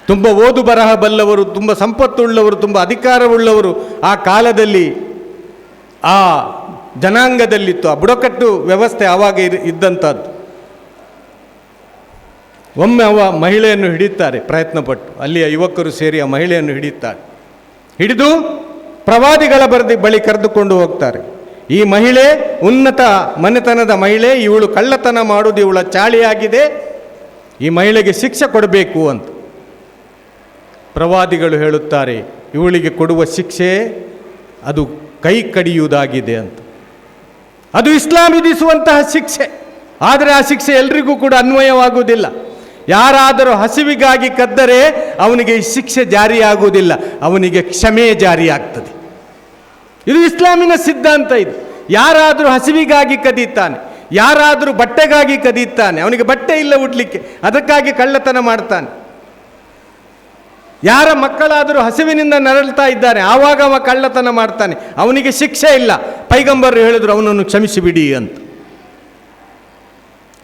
ತುಂಬ ಓದು ಬರಹ ಬಲ್ಲವರು, ತುಂಬ ಸಂಪತ್ತುಳ್ಳವರು, ತುಂಬ ಅಧಿಕಾರವುಳ್ಳವರು ಆ ಕಾಲದಲ್ಲಿ ಆ ಜನಾಂಗದಲ್ಲಿತ್ತು. ಆ ಬುಡಕಟ್ಟು ವ್ಯವಸ್ಥೆ ಆವಾಗ ಇದ್ದಂಥದ್ದು. ಒಮ್ಮೆ ಮಹಿಳೆಯನ್ನು ಹಿಡಿತಾರೆ ಪ್ರಯತ್ನಪಟ್ಟು. ಅಲ್ಲಿಯ ಯುವಕರು ಸೇರಿ ಆ ಮಹಿಳೆಯನ್ನು ಹಿಡಿದು ಪ್ರವಾದಿಗಳ ಬಳಿ ಕರೆದುಕೊಂಡು ಹೋಗ್ತಾರೆ. ಈ ಮಹಿಳೆ ಉನ್ನತ ಮನೆತನದ ಮಹಿಳೆ, ಇವಳು ಕಳ್ಳತನ ಮಾಡುವುದು ಇವಳ ಚಾಳಿಯಾಗಿದೆ, ಈ ಮಹಿಳೆಗೆ ಶಿಕ್ಷೆ ಕೊಡಬೇಕು ಅಂತ ಪ್ರವಾದಿಗಳು ಹೇಳುತ್ತಾರೆ. ಇವಳಿಗೆ ಕೊಡುವ ಶಿಕ್ಷೆ ಅದು ಕೈ ಕಡಿಯುವುದಾಗಿದೆ ಅಂತ. ಅದು ಇಸ್ಲಾಂ ವಿಧಿಸುವಂತಹ ಶಿಕ್ಷೆ. ಆದರೆ ಆ ಶಿಕ್ಷೆ ಎಲ್ರಿಗೂ ಕೂಡ ಅನ್ವಯವಾಗುವುದಿಲ್ಲ. ಯಾರಾದರೂ ಹಸಿವಿಗಾಗಿ ಕದ್ದರೆ ಅವನಿಗೆ ಈ ಶಿಕ್ಷೆ ಜಾರಿಯಾಗುವುದಿಲ್ಲ, ಅವನಿಗೆ ಕ್ಷಮೆ ಜಾರಿಯಾಗ್ತದೆ. ಇದು ಇಸ್ಲಾಮಿನ ಸಿದ್ಧಾಂತ. ಇದು ಯಾರಾದರೂ ಹಸಿವಿಗಾಗಿ ಕದೀತಾನೆ, ಯಾರಾದರೂ ಬಟ್ಟೆಗಾಗಿ ಕದೀತಾನೆ, ಅವನಿಗೆ ಬಟ್ಟೆ ಇಲ್ಲ ಉಡ್ಲಿಕ್ಕೆ, ಅದಕ್ಕಾಗಿ ಕಳ್ಳತನ ಮಾಡ್ತಾನೆ. ಯಾರ ಮಕ್ಕಳಾದರೂ ಹಸಿವಿನಿಂದ ನರಳ್ತಾ ಇದ್ದಾನೆ, ಆವಾಗ ಅವ ಕಳ್ಳತನ ಮಾಡ್ತಾನೆ, ಅವನಿಗೆ ಶಿಕ್ಷೆ ಇಲ್ಲ. ಪೈಗಂಬರರು ಹೇಳಿದ್ರು ಅವನನ್ನು ಕ್ಷಮಿಸಿಬಿಡಿ ಅಂತ.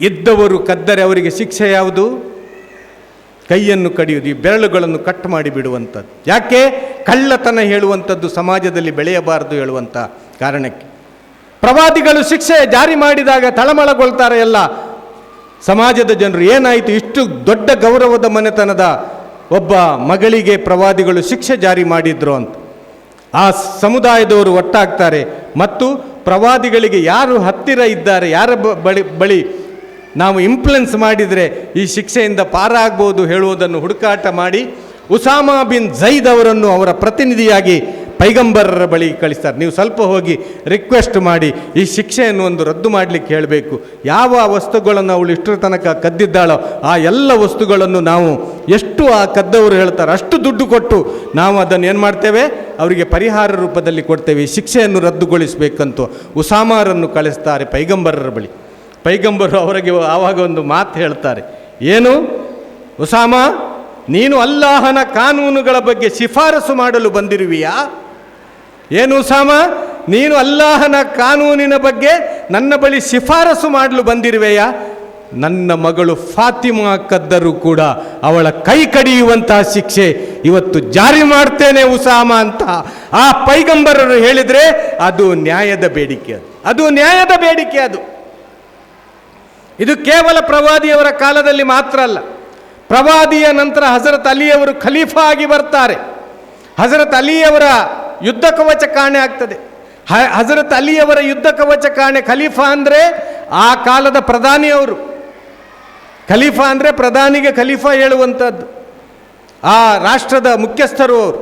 ಇದ್ದವರು ಕದ್ದರೆ ಅವರಿಗೆ ಶಿಕ್ಷೆ ಯಾವುದು? ಕೈಯನ್ನು ಕಡಿಯುವುದು, ಈ ಬೆರಳುಗಳನ್ನು ಕಟ್ ಮಾಡಿ ಬಿಡುವಂಥದ್ದು. ಯಾಕೆ? ಕಳ್ಳತನ ಹೇಳುವಂಥದ್ದು ಸಮಾಜದಲ್ಲಿ ಬೆಳೆಯಬಾರದು ಹೇಳುವಂಥ ಕಾರಣಕ್ಕೆ. ಪ್ರವಾದಿಗಳು ಶಿಕ್ಷೆ ಜಾರಿ ಮಾಡಿದಾಗ ತಳಮಳಗೊಳ್ತಾರೆ ಎಲ್ಲ ಸಮಾಜದ ಜನರು. ಏನಾಯಿತು, ಇಷ್ಟು ದೊಡ್ಡ ಗೌರವದ ಮನೆತನದ ಒಬ್ಬ ಮಗಳಿಗೆ ಪ್ರವಾದಿಗಳು ಶಿಕ್ಷೆ ಜಾರಿ ಮಾಡಿದ್ರು ಅಂತ. ಆ ಸಮುದಾಯದವರು ಒಟ್ಟಾಗ್ತಾರೆ ಮತ್ತು ಪ್ರವಾದಿಗಳಿಗೆ ಯಾರು ಹತ್ತಿರ ಇದ್ದಾರೆ, ಯಾರ ಬಳಿ ನಾವು ಇನ್ಫ್ಲುಯೆನ್ಸ್ ಮಾಡಿದರೆ ಈ ಶಿಕ್ಷೆಯಿಂದ ಪಾರಾಗ್ಬೋದು ಹೇಳುವುದನ್ನು ಹುಡುಕಾಟ ಮಾಡಿ ಉಸಾಮಾ ಬಿನ್ ಝೈದ್ ಅವರನ್ನು ಅವರ ಪ್ರತಿನಿಧಿಯಾಗಿ ಪೈಗಂಬರರ ಬಳಿ ಕಳಿಸ್ತಾರೆ. ನೀವು ಸ್ವಲ್ಪ ಹೋಗಿ ರಿಕ್ವೆಸ್ಟ್ ಮಾಡಿ ಈ ಶಿಕ್ಷೆಯನ್ನು ಒಂದು ರದ್ದು ಮಾಡಲಿಕ್ಕೆ ಹೇಳಬೇಕು. ಯಾವ ವಸ್ತುಗಳನ್ನು ಅವಳು ಇಷ್ಟರ ತನಕ ಕದ್ದಿದ್ದಾಳೋ ಆ ಎಲ್ಲ ವಸ್ತುಗಳನ್ನು ನಾವು ಎಷ್ಟು ಆ ಕದ್ದವರು ಹೇಳ್ತಾರೆ ಅಷ್ಟು ದುಡ್ಡು ಕೊಟ್ಟು ನಾವು ಅದನ್ನು ಏನು ಮಾಡ್ತೇವೆ, ಅವರಿಗೆ ಪರಿಹಾರ ರೂಪದಲ್ಲಿ ಕೊಡ್ತೇವೆ. ಈ ಶಿಕ್ಷೆಯನ್ನು ರದ್ದುಗೊಳಿಸಬೇಕಂತೂ ಉಸಾಮಾರನ್ನು ಕಳಿಸ್ತಾರೆ ಪೈಗಂಬರರ ಬಳಿ. ಪೈಗಂಬರು ಅವರಿಗೆ ಆವಾಗ ಒಂದು ಮಾತು ಹೇಳ್ತಾರೆ. ಏನು ಉಸಾಮಾ, ನೀನು ಅಲ್ಲಾಹನ ಕಾನೂನುಗಳ ಬಗ್ಗೆ ಶಿಫಾರಸು ಮಾಡಲು ಬಂದಿರುವಿಯಾ? ಏನು ಉಸಾಮಾ, ನೀನು ಅಲ್ಲಾಹನ ಕಾನೂನಿನ ಬಗ್ಗೆ ನನ್ನ ಬಳಿ ಶಿಫಾರಸು ಮಾಡಲು ಬಂದಿರುವೆಯಾ? ನನ್ನ ಮಗಳು ಫಾತಿಮಾ ಕದ್ದರೂ ಕೂಡ ಅವಳ ಕೈ ಕಡಿಯುವಂತಹ ಶಿಕ್ಷೆ ಇವತ್ತು ಜಾರಿ ಮಾಡ್ತೇನೆ ಉಸಾಮಾ ಅಂತ ಆ ಪೈಗಂಬರರು ಹೇಳಿದರೆ ಅದು ನ್ಯಾಯದ ಬೇಡಿಕೆ. ಅದು ನ್ಯಾಯದ ಬೇಡಿಕೆ. ಇದು ಕೇವಲ ಪ್ರವಾದಿಯವರ ಕಾಲದಲ್ಲಿ ಮಾತ್ರ ಅಲ್ಲ. ಪ್ರವಾದಿಯ ನಂತರ ಹಜರತ್ ಅಲಿಯವರು ಖಲೀಫಾ ಆಗಿ ಬರ್ತಾರೆ. ಹಜರತ್ ಅಲಿಯವರ ಯುದ್ಧ ಕವಚ ಕಾಣೆ ಆಗ್ತದೆ. ಹಜರತ್ ಅಲಿಯವರ ಯುದ್ಧ ಕವಚ ಕಾಣೆ. ಖಲೀಫಾ ಅಂದರೆ ಆ ಕಾಲದ ಪ್ರಧಾನಿಯವರು. ಖಲೀಫಾ ಅಂದರೆ ಪ್ರಧಾನಿಗೆ ಖಲೀಫಾ ಹೇಳುವಂಥದ್ದು. ಆ ರಾಷ್ಟ್ರದ ಮುಖ್ಯಸ್ಥರು ಅವರು.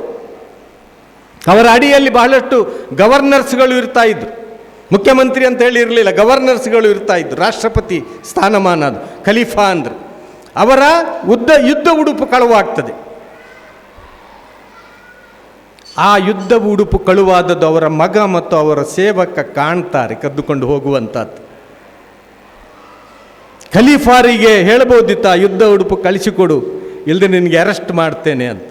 ಅವರ ಅಡಿಯಲ್ಲಿ ಬಹಳಷ್ಟು ಗವರ್ನರ್ಸ್ಗಳು ಇರ್ತಾ ಇದ್ರು. ಮುಖ್ಯಮಂತ್ರಿ ಅಂತ ಹೇಳಿ ಇರಲಿಲ್ಲ, ಗವರ್ನರ್ಸ್ಗಳು ಇರ್ತಾ ಇದ್ರು. ರಾಷ್ಟ್ರಪತಿ ಸ್ಥಾನಮಾನ ಅದು ಖಲೀಫಾ ಅಂದ್ರೆ. ಅವರ ಯುದ್ಧ ಉಡುಪು ಕಳುವಾಗ್ತದೆ. ಆ ಯುದ್ಧ ಉಡುಪು ಕಳುವಾದದ್ದು ಅವರ ಮಗ ಮತ್ತು ಅವರ ಸೇವಕ ಕಾಣ್ತಾರೆ ಕದ್ದುಕೊಂಡು ಹೋಗುವಂಥದ್ದು. ಖಲೀಫಾರಿಗೆ ಹೇಳ್ಬೋದಿತ್ತ ಯುದ್ಧ ಉಡುಪು ಕಳಿಸಿಕೊಡು, ಇಲ್ಲದೆ ನಿನಗೆ ಅರೆಸ್ಟ್ ಮಾಡ್ತೇನೆ ಅಂತ.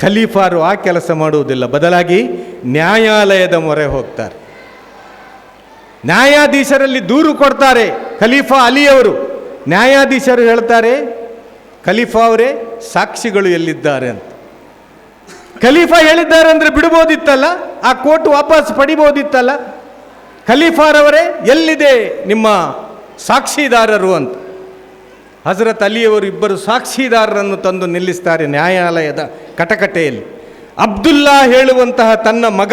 ಖಲೀಫಾರು ಆ ಕೆಲಸ ಮಾಡುವುದಿಲ್ಲ, ಬದಲಾಗಿ ನ್ಯಾಯಾಲಯದ ಮೊರೆ ಹೋಗ್ತಾರೆ. ನ್ಯಾಯಾಧೀಶರಲ್ಲಿ ದೂರು ಕೊಡ್ತಾರೆ. ಖಲೀಫಾ ಅಲಿಯವರು ನ್ಯಾಯಾಧೀಶರು ಹೇಳ್ತಾರೆ, ಖಲೀಫಾ ಅವರೇ ಸಾಕ್ಷಿಗಳು ಎಲ್ಲಿದ್ದಾರೆ ಅಂತ. ಖಲೀಫಾ ಹೇಳಿದ್ದಾರೆ ಅಂದರೆ ಬಿಡ್ಬೋದಿತ್ತಲ್ಲ, ಆ ಕೋರ್ಟ್ ವಾಪಸ್ ಪಡಿಬೋದಿತ್ತಲ್ಲ. ಖಲೀಫಾರವರೇ ಎಲ್ಲಿದೆ ನಿಮ್ಮ ಸಾಕ್ಷಿದಾರರು ಅಂತ. ಹಜರತ್ ಅಲಿಯವರು ಇಬ್ಬರು ಸಾಕ್ಷಿದಾರರನ್ನು ತಂದು ನಿಲ್ಲಿಸ್ತಾರೆ ನ್ಯಾಯಾಲಯದ ಕಟಕಟೆಯಲ್ಲಿ. ಅಬ್ದುಲ್ಲಾ ಹೇಳುವಂತಹ ತನ್ನ ಮಗ,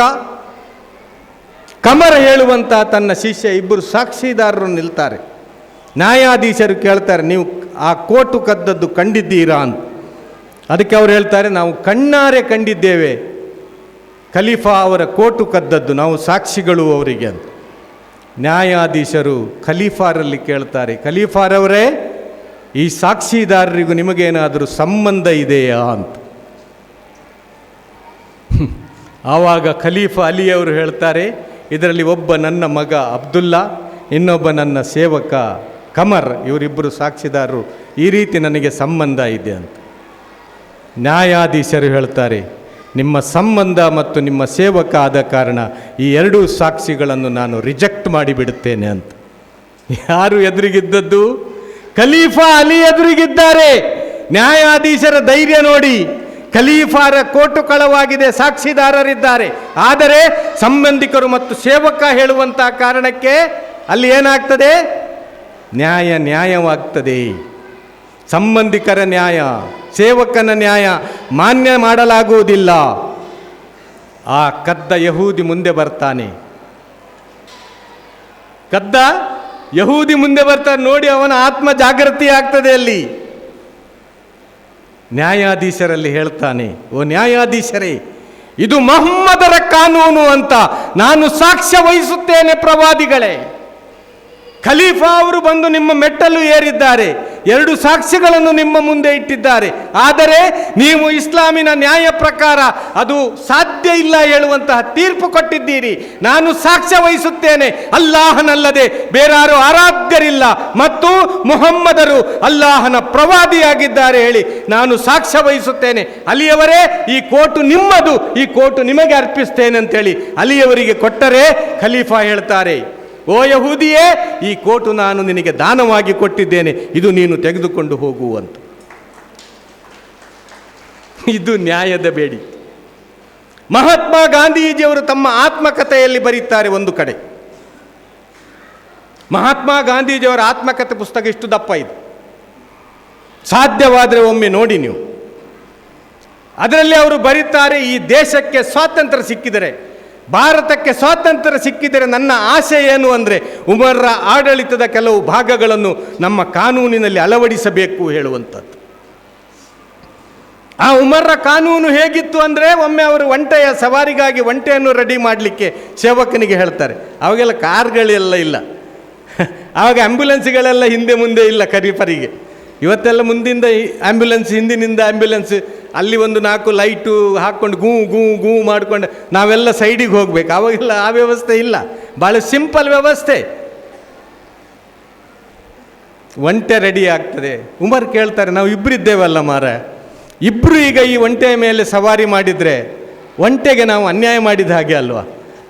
ಕಮರ್ ಹೇಳುವಂತಹ ತನ್ನ ಶಿಷ್ಯ, ಇಬ್ಬರು ಸಾಕ್ಷಿದಾರರು ನಿಲ್ತಾರೆ. ನ್ಯಾಯಾಧೀಶರು ಕೇಳ್ತಾರೆ, ನೀವು ಆ ಕೋಟು ಕದ್ದದ್ದು ಕಂಡಿದ್ದೀರಾ ಅಂತ. ಅದಕ್ಕೆ ಅವರು ಹೇಳ್ತಾರೆ, ನಾವು ಕಣ್ಣಾರೆ ಕಂಡಿದ್ದೇವೆ ಖಲೀಫಾ ಅವರ ಕೋಟು ಕದ್ದದ್ದು, ನಾವು ಸಾಕ್ಷಿಗಳು ಅವರಿಗೆ ಅಂತ. ನ್ಯಾಯಾಧೀಶರು ಖಲೀಫಾರಲ್ಲಿ ಕೇಳ್ತಾರೆ, ಖಲೀಫಾರವರೇ ಈ ಸಾಕ್ಷಿದಾರರಿಗೂ ನಿಮಗೇನಾದರೂ ಸಂಬಂಧ ಇದೆಯಾ ಅಂತ. ಆವಾಗ ಖಲೀಫಾ ಅಲಿಯವರು ಹೇಳ್ತಾರೆ, ಇದರಲ್ಲಿ ಒಬ್ಬ ನನ್ನ ಮಗ ಅಬ್ದುಲ್ಲಾ, ಇನ್ನೊಬ್ಬ ನನ್ನ ಸೇವಕ ಕಮರ್, ಇವರಿಬ್ಬರು ಸಾಕ್ಷಿದಾರರು, ಈ ರೀತಿ ನನಗೆ ಸಂಬಂಧ ಇದೆ ಅಂತ. ನ್ಯಾಯಾಧೀಶರು ಹೇಳ್ತಾರೆ, ನಿಮ್ಮ ಸಂಬಂಧ ಮತ್ತು ನಿಮ್ಮ ಸೇವಕ ಆದ ಕಾರಣ ಈ ಎರಡೂ ಸಾಕ್ಷಿಗಳನ್ನು ನಾನು ರಿಜೆಕ್ಟ್ ಮಾಡಿಬಿಡುತ್ತೇನೆ ಅಂತ. ಯಾರು ಎದುರಿಗಿದ್ದದ್ದು? ಖಲೀಫಾ ಅಲಿ ಎದುರಿಗಿದ್ದಾರೆ. ನ್ಯಾಯಾಧೀಶರ ಧೈರ್ಯ ನೋಡಿ. ಖಲೀಫಾರ ಕೋಟು ಕಳವಾಗಿದೆ, ಸಾಕ್ಷಿದಾರರಿದ್ದಾರೆ, ಆದರೆ ಸಂಬಂಧಿಕರು ಮತ್ತು ಸೇವಕ ಹೇಳುವಂತಹ ಕಾರಣಕ್ಕೆ ಅಲ್ಲಿ ಏನಾಗ್ತದೆ? ನ್ಯಾಯವಾಗ್ತದೆ. ಸಂಬಂಧಿಕರ ನ್ಯಾಯ, ಸೇವಕನ ನ್ಯಾಯ ಮಾನ್ಯ ಮಾಡಲಾಗುವುದಿಲ್ಲ. ಆ ಕದ್ದ ಯಹೂದಿ ಮುಂದೆ ಬರ್ತಾನೆ. ಕದ್ದ ಯಹೂದಿ ಮುಂದೆ ಬರ್ತಾನೆ. ನೋಡಿ, ಅವನ ಆತ್ಮ ಜಾಗೃತಿ ಆಗ್ತದೆ ಅಲ್ಲಿ. ನ್ಯಾಯಾಧೀಶರಲ್ಲಿ ಹೇಳ್ತಾನೆ, ಓ ನ್ಯಾಯಾಧೀಶರೇ, ಇದು ಮೊಹಮ್ಮದರ ಕಾನೂನು ಅಂತ ನಾನು ಸಾಕ್ಷ್ಯ ವಹಿಸುತ್ತೇನೆ. ಪ್ರವಾದಿಗಳೇ, ಖಲೀಫಾ ಅವರು ಬಂದು ನಿಮ್ಮ ಮೆಟ್ಟಲು ಏರಿದ್ದಾರೆ, ಎರಡು ಸಾಕ್ಷಿಗಳನ್ನು ನಿಮ್ಮ ಮುಂದೆ ಇಟ್ಟಿದ್ದಾರೆ, ಆದರೆ ನೀವು ಇಸ್ಲಾಮಿನ ನ್ಯಾಯ ಪ್ರಕಾರ ಅದು ಸಾಧ್ಯ ಇಲ್ಲ ಹೇಳುವಂತಹ ತೀರ್ಪು ಕೊಟ್ಟಿದ್ದೀರಿ. ನಾನು ಸಾಕ್ಷ್ಯ ವಹಿಸುತ್ತೇನೆ, ಅಲ್ಲಾಹನಲ್ಲದೆ ಬೇರಾರು ಆರಾಧ್ಯರಿಲ್ಲ ಮತ್ತು ಮುಹಮ್ಮದರು ಅಲ್ಲಾಹನ ಪ್ರವಾದಿಯಾಗಿದ್ದಾರೆ ಹೇಳಿ ನಾನು ಸಾಕ್ಷ್ಯ ವಹಿಸುತ್ತೇನೆ. ಅಲಿಯವರೇ, ಈ ಕೋಟು ನಿಮ್ಮದು, ಈ ಕೋಟು ನಿಮಗೆ ಅರ್ಪಿಸ್ತೇನೆ ಅಂತೇಳಿ ಅಲಿಯವರಿಗೆ ಕೊಟ್ಟರೆ ಖಲೀಫಾ ಹೇಳ್ತಾರೆ, ಓ ಯಹೂದಿಯೇ, ಈ ಕೋಟು ನಾನು ನಿನಗೆ ದಾನವಾಗಿ ಕೊಟ್ಟಿದ್ದೇನೆ, ಇದು ನೀನು ತೆಗೆದುಕೊಂಡು ಹೋಗುವಂತ. ಇದು ನ್ಯಾಯದ ಬೇಡಿ. ಮಹಾತ್ಮ ಗಾಂಧೀಜಿಯವರು ತಮ್ಮ ಆತ್ಮಕಥೆಯಲ್ಲಿ ಬರೀತಾರೆ ಒಂದು ಕಡೆ. ಮಹಾತ್ಮ ಗಾಂಧೀಜಿಯವರ ಆತ್ಮಕಥೆ ಪುಸ್ತಕ ಇಷ್ಟು ದಪ್ಪ ಇದೆ, ಸಾಧ್ಯವಾದರೆ ಒಮ್ಮೆ ನೋಡಿ ನೀವು. ಅದರಲ್ಲಿ ಅವರು ಬರೀತಾರೆ, ಈ ದೇಶಕ್ಕೆ ಸ್ವಾತಂತ್ರ್ಯ ಸಿಕ್ಕಿದರೆ, ಭಾರತಕ್ಕೆ ಸ್ವಾತಂತ್ರ್ಯ ಸಿಕ್ಕಿದರೆ ನನ್ನ ಆಸೆ ಏನು ಅಂದರೆ ಉಮರ್ರ ಆಡಳಿತದ ಕೆಲವು ಭಾಗಗಳನ್ನು ನಮ್ಮ ಕಾನೂನಿನಲ್ಲಿ ಅಳವಡಿಸಬೇಕು ಹೇಳುವಂಥದ್ದು. ಆ ಉಮರ್ರ ಕಾನೂನು ಹೇಗಿತ್ತು ಅಂದರೆ, ಒಮ್ಮೆ ಅವರು ಒಂಟೆಯ ಸವಾರಿಗಾಗಿ ಒಂಟೆಯನ್ನು ರೆಡಿ ಮಾಡಲಿಕ್ಕೆ ಸೇವಕನಿಗೆ ಹೇಳ್ತಾರೆ. ಅವಾಗೆಲ್ಲ ಕಾರ್ಗಳೆಲ್ಲ ಇಲ್ಲ, ಆವಾಗ ಆ್ಯಂಬುಲೆನ್ಸ್ಗಳೆಲ್ಲ ಹಿಂದೆ ಮುಂದೆ ಇಲ್ಲ ಖರೀಫರಿಗೆ. ಇವತ್ತೆಲ್ಲ ಮುಂದಿಂದ ಆ್ಯಂಬುಲೆನ್ಸ್, ಹಿಂದಿನಿಂದ ಆ್ಯಂಬುಲೆನ್ಸ್, ಅಲ್ಲಿ ಒಂದು 4 ಲೈಟು ಹಾಕ್ಕೊಂಡು ಗೂ ಗೂ ಗೂ ಮಾಡಿಕೊಂಡು ನಾವೆಲ್ಲ ಸೈಡಿಗೆ ಹೋಗ್ಬೇಕು. ಅವಾಗೆಲ್ಲ ಆ ವ್ಯವಸ್ಥೆ ಇಲ್ಲ, ಭಾಳ ಸಿಂಪಲ್ ವ್ಯವಸ್ಥೆ. ಒಂಟೆ ರೆಡಿ ಆಗ್ತದೆ. ಉಮರ್ ಕೇಳ್ತಾರೆ, ನಾವು ಇಬ್ಬರಿದ್ದೇವಲ್ಲ ಮಾರ, ಇಬ್ಬರು ಈಗ ಈ ಒಂಟೆಯ ಮೇಲೆ ಸವಾರಿ ಮಾಡಿದರೆ ಒಂಟೆಗೆ ನಾವು ಅನ್ಯಾಯ ಮಾಡಿದ ಹಾಗೆ ಅಲ್ವಾ,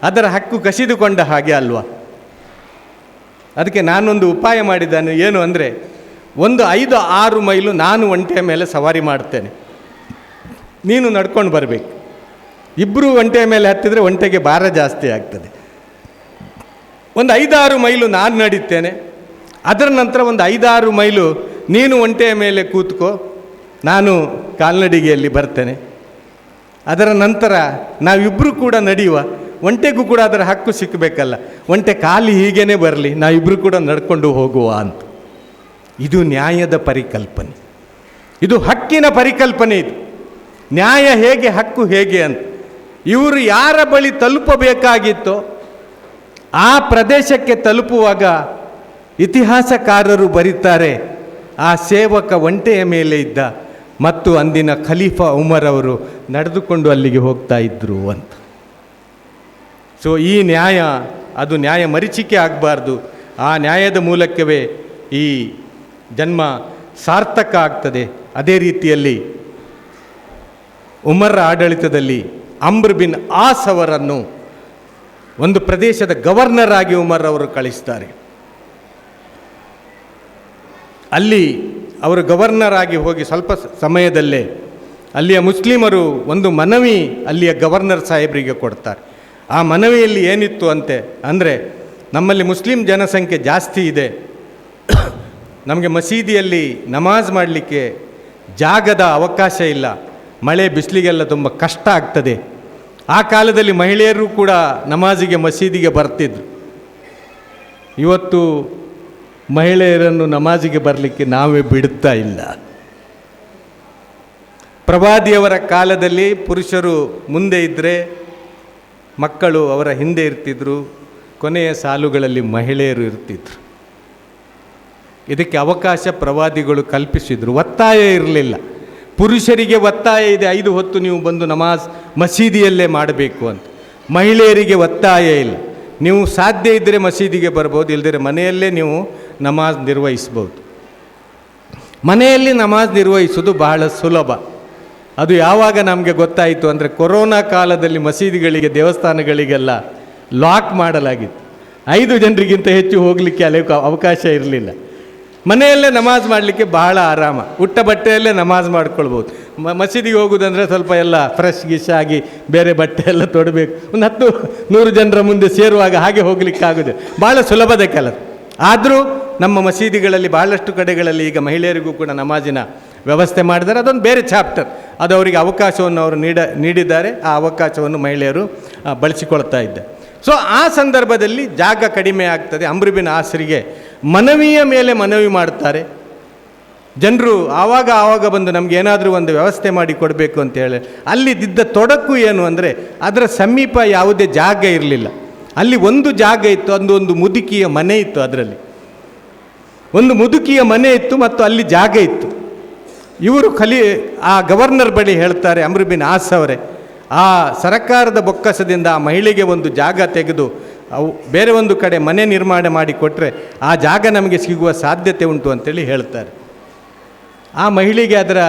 ಅದರ ಹಕ್ಕು ಕಸಿದುಕೊಂಡ ಹಾಗೆ ಅಲ್ವಾ. ಅದಕ್ಕೆ ನಾನೊಂದು ಉಪಾಯ ಮಾಡಿದ್ದಾನೆ. ಏನು ಅಂದರೆ, ಒಂದು 5-6 ಮೈಲು ನಾನು ಒಂಟೆಯ ಮೇಲೆ ಸವಾರಿ ಮಾಡ್ತೇನೆ, ನೀನು ನಡ್ಕೊಂಡು ಬರಬೇಕು. ಇಬ್ಬರು ಒಂಟೆಯ ಮೇಲೆ ಹತ್ತಿದರೆ ಒಂಟೆಗೆ ಭಾರ ಜಾಸ್ತಿ ಆಗ್ತದೆ. ಒಂದು 5-6 ಮೈಲು ನಾನು ನಡೀತೇನೆ, ಅದರ ನಂತರ ಒಂದು 5-6 ಮೈಲು ನೀನು ಒಂಟೆಯ ಮೇಲೆ ಕೂತ್ಕೋ, ನಾನು ಕಾಲ್ನಡಿಗೆಯಲ್ಲಿ ಬರ್ತೇನೆ. ಅದರ ನಂತರ ನಾವಿಬ್ಬರು ಕೂಡ ನಡೆಯುವ, ಒಂಟೆಗೂ ಕೂಡ ಅದರ ಹಕ್ಕು ಸಿಕ್ಕಬೇಕಲ್ಲ, ಒಂಟೆ ಕಾಲು ಹೀಗೇ ಬರಲಿ, ನಾವಿಬ್ಬರು ಕೂಡ ನಡ್ಕೊಂಡು ಹೋಗುವ ಅಂತ. ಇದು ನ್ಯಾಯದ ಪರಿಕಲ್ಪನೆ, ಇದು ಹಕ್ಕಿನ ಪರಿಕಲ್ಪನೆ. ಇದು ನ್ಯಾಯ ಹೇಗೆ, ಹಕ್ಕು ಹೇಗೆ ಅಂತ. ಇವರು ಯಾರ ಬಳಿ ತಲುಪಬೇಕಾಗಿತ್ತೋ ಆ ಪ್ರದೇಶಕ್ಕೆ ತಲುಪುವಾಗ ಇತಿಹಾಸಕಾರರು ಬರೀತಾರೆ, ಆ ಸೇವಕ ಒಂಟೆಯ ಮೇಲೆ ಇದ್ದ ಮತ್ತು ಅಂದಿನ ಖಲೀಫಾ ಉಮರ್ ಅವರು ನಡೆದುಕೊಂಡು ಅಲ್ಲಿಗೆ ಹೋಗ್ತಾ ಇದ್ದರು ಅಂತ. ಸೊ ಈ ನ್ಯಾಯ, ಅದು ನ್ಯಾಯ ಮರೀಚಿಕೆ ಆಗಬಾರ್ದು. ಆ ನ್ಯಾಯದ ಮೂಲಕವೇ ಈ ಜನ್ಮ ಸಾರ್ಥಕ ಆಗ್ತದೆ. ಅದೇ ರೀತಿಯಲ್ಲಿ ಉಮರ್ರ ಆಡಳಿತದಲ್ಲಿ ಅಮ್ರ್ ಬಿನ್ ಆಸ್ ಅವರನ್ನು ಒಂದು ಪ್ರದೇಶದ ಗವರ್ನರ್ ಆಗಿ ಉಮರ್ ಅವರು ಕಳಿಸ್ತಾರೆ. ಅಲ್ಲಿ ಅವರು ಗವರ್ನರ್ ಆಗಿ ಹೋಗಿ ಸ್ವಲ್ಪ ಸಮಯದಲ್ಲೇ ಅಲ್ಲಿಯ ಮುಸ್ಲಿಮರು ಒಂದು ಮನವಿ ಅಲ್ಲಿಯ ಗವರ್ನರ್ ಸಾಹೇಬರಿಗೆ ಕೊಡ್ತಾರೆ. ಆ ಮನವಿಯಲ್ಲಿ ಏನಿತ್ತು ಅಂತೆ ಅಂದರೆ, ನಮ್ಮಲ್ಲಿ ಮುಸ್ಲಿಂ ಜನಸಂಖ್ಯೆ ಜಾಸ್ತಿ ಇದೆ, ನಮಗೆ ಮಸೀದಿಯಲ್ಲಿ ನಮಾಜ್ ಮಾಡಲಿಕ್ಕೆ ಜಾಗದ ಅವಕಾಶ ಇಲ್ಲ, ಮಳೆ ಬಿಸಿಲಿಗೆಲ್ಲ ತುಂಬ ಕಷ್ಟ ಆಗ್ತದೆ. ಆ ಕಾಲದಲ್ಲಿ ಮಹಿಳೆಯರು ಕೂಡ ನಮಾಜಿಗೆ ಮಸೀದಿಗೆ ಬರ್ತಿದ್ರು. ಇವತ್ತು ಮಹಿಳೆಯರನ್ನು ನಮಾಜಿಗೆ ಬರಲಿಕ್ಕೆ ನಾವೇ ಬಿಡುತ್ತಾ ಇಲ್ಲ. ಪ್ರವಾದಿಯವರ ಕಾಲದಲ್ಲಿ ಪುರುಷರು ಮುಂದೆ ಇದ್ದರೆ ಮಕ್ಕಳು ಅವರ ಹಿಂದೆ ಇರ್ತಿದ್ರು, ಕೊನೆಯ ಸಾಲುಗಳಲ್ಲಿ ಮಹಿಳೆಯರು ಇರ್ತಿದ್ರು. ಇದಕ್ಕೆ ಅವಕಾಶ ಪ್ರವಾದಿಗಳು ಕಲ್ಪಿಸಿದರು. ಒತ್ತಾಯ ಇರಲಿಲ್ಲ. ಪುರುಷರಿಗೆ ಒತ್ತಾಯ ಇದೆ, 5 ಹೊತ್ತು ನೀವು ಬಂದು ನಮಾಜ್ ಮಸೀದಿಯಲ್ಲೇ ಮಾಡಬೇಕು ಅಂತ. ಮಹಿಳೆಯರಿಗೆ ಒತ್ತಾಯ ಇಲ್ಲ, ನೀವು ಸಾಧ್ಯ ಇದ್ದರೆ ಮಸೀದಿಗೆ ಬರ್ಬೋದು, ಇಲ್ಲದಿದ್ದರೆ ಮನೆಯಲ್ಲೇ ನೀವು ನಮಾಜ್ ನಿರ್ವಹಿಸ್ಬೋದು. ಮನೆಯಲ್ಲಿ ನಮಾಜ್ ನಿರ್ವಹಿಸೋದು ಬಹಳ ಸುಲಭ. ಅದು ಯಾವಾಗ ನಮಗೆ ಗೊತ್ತಾಯಿತು ಅಂದರೆ ಕೊರೋನಾ ಕಾಲದಲ್ಲಿ ಮಸೀದಿಗಳಿಗೆ ದೇವಸ್ಥಾನಗಳಿಗೆಲ್ಲ ಲಾಕ್ ಮಾಡಲಾಗಿತ್ತು. 5 ಜನರಿಗಿಂತ ಹೆಚ್ಚು ಹೋಗಲಿಕ್ಕೆ ಅಲ್ಲಿ ಅವಕಾಶ ಇರಲಿಲ್ಲ. ಮನೆಯಲ್ಲೇ ನಮಾಜ್ ಮಾಡಲಿಕ್ಕೆ ಬಹಳ ಆರಾಮ, ಉಟ್ಟ ಬಟ್ಟೆಯಲ್ಲೇ ನಮಾಜ್ ಮಾಡ್ಕೊಳ್ಬೋದು. ಮಸೀದಿಗೆ ಹೋಗೋದಂದರೆ ಸ್ವಲ್ಪ ಎಲ್ಲ ಫ್ರೆಶ್ ಗಿಶ್ ಆಗಿ ಬೇರೆ ಬಟ್ಟೆ ಎಲ್ಲ ತೊಡಬೇಕು. ಒಂದು 10-100 ಜನರ ಮುಂದೆ ಸೇರುವಾಗ ಹಾಗೆ ಹೋಗಲಿಕ್ಕಾಗೋದು ಭಾಳ ಸುಲಭದ ಕೆಲಸ. ಆದರೂ ನಮ್ಮ ಮಸೀದಿಗಳಲ್ಲಿ ಭಾಳಷ್ಟು ಕಡೆಗಳಲ್ಲಿ ಈಗ ಮಹಿಳೆಯರಿಗೂ ಕೂಡ ನಮಾಜಿನ ವ್ಯವಸ್ಥೆ ಮಾಡಿದ್ದಾರೆ. ಅದೊಂದು ಬೇರೆ ಚಾಪ್ಟರ್. ಅದು ಅವರಿಗೆ ಅವಕಾಶವನ್ನು ಅವರು ನೀಡಿದ್ದಾರೆ. ಆ ಅವಕಾಶವನ್ನು ಮಹಿಳೆಯರು ಬಳಸಿಕೊಳ್ತಾ ಇದ್ದಾರೆ. ಸೊ ಆ ಸಂದರ್ಭದಲ್ಲಿ ಜಾಗ ಕಡಿಮೆ ಆಗ್ತದೆ. ಅಮ್ರ್ ಬಿನ್ ಆಸ್ರಿಗೆ ಮನವಿಯ ಮೇಲೆ ಮನವಿ ಮಾಡ್ತಾರೆ. ಜನರು ಆವಾಗ ಬಂದು ನಮ್ಗೆ ಏನಾದರೂ ಒಂದು ವ್ಯವಸ್ಥೆ ಮಾಡಿ ಕೊಡಬೇಕು ಅಂತ ಹೇಳಿ. ಅಲ್ಲಿದ್ದ ತೊಡಕು ಏನು ಅಂದರೆ ಅದರ ಸಮೀಪ ಯಾವುದೇ ಜಾಗ ಇರಲಿಲ್ಲ. ಅಲ್ಲಿ ಒಂದು ಜಾಗ ಇತ್ತು, ಒಂದು ಮುದುಕಿಯ ಮನೆ ಇತ್ತು. ಅದರಲ್ಲಿ ಒಂದು ಮುದುಕಿಯ ಮನೆ ಇತ್ತು ಮತ್ತು ಅಲ್ಲಿ ಜಾಗ ಇತ್ತು. ಇವರು ಆ ಗವರ್ನರ್ ಬಳಿ ಹೇಳ್ತಾರೆ, ಅಮ್ರ್ ಬಿನ್ ಆಸ್ ಅವರೇ, ಆ ಸರಕಾರದ ಬೊಕ್ಕಸದಿಂದ ಆ ಮಹಿಳೆಗೆ ಒಂದು ಜಾಗ ತೆಗೆದು ಅವು ಬೇರೆ ಒಂದು ಕಡೆ ಮನೆ ನಿರ್ಮಾಣ ಮಾಡಿ ಕೊಟ್ಟರೆ ಆ ಜಾಗ ನಮಗೆ ಸಿಗುವ ಸಾಧ್ಯತೆ ಉಂಟು ಅಂತೇಳಿ ಹೇಳ್ತಾರೆ. ಆ ಮಹಿಳೆಗೆ ಅದರ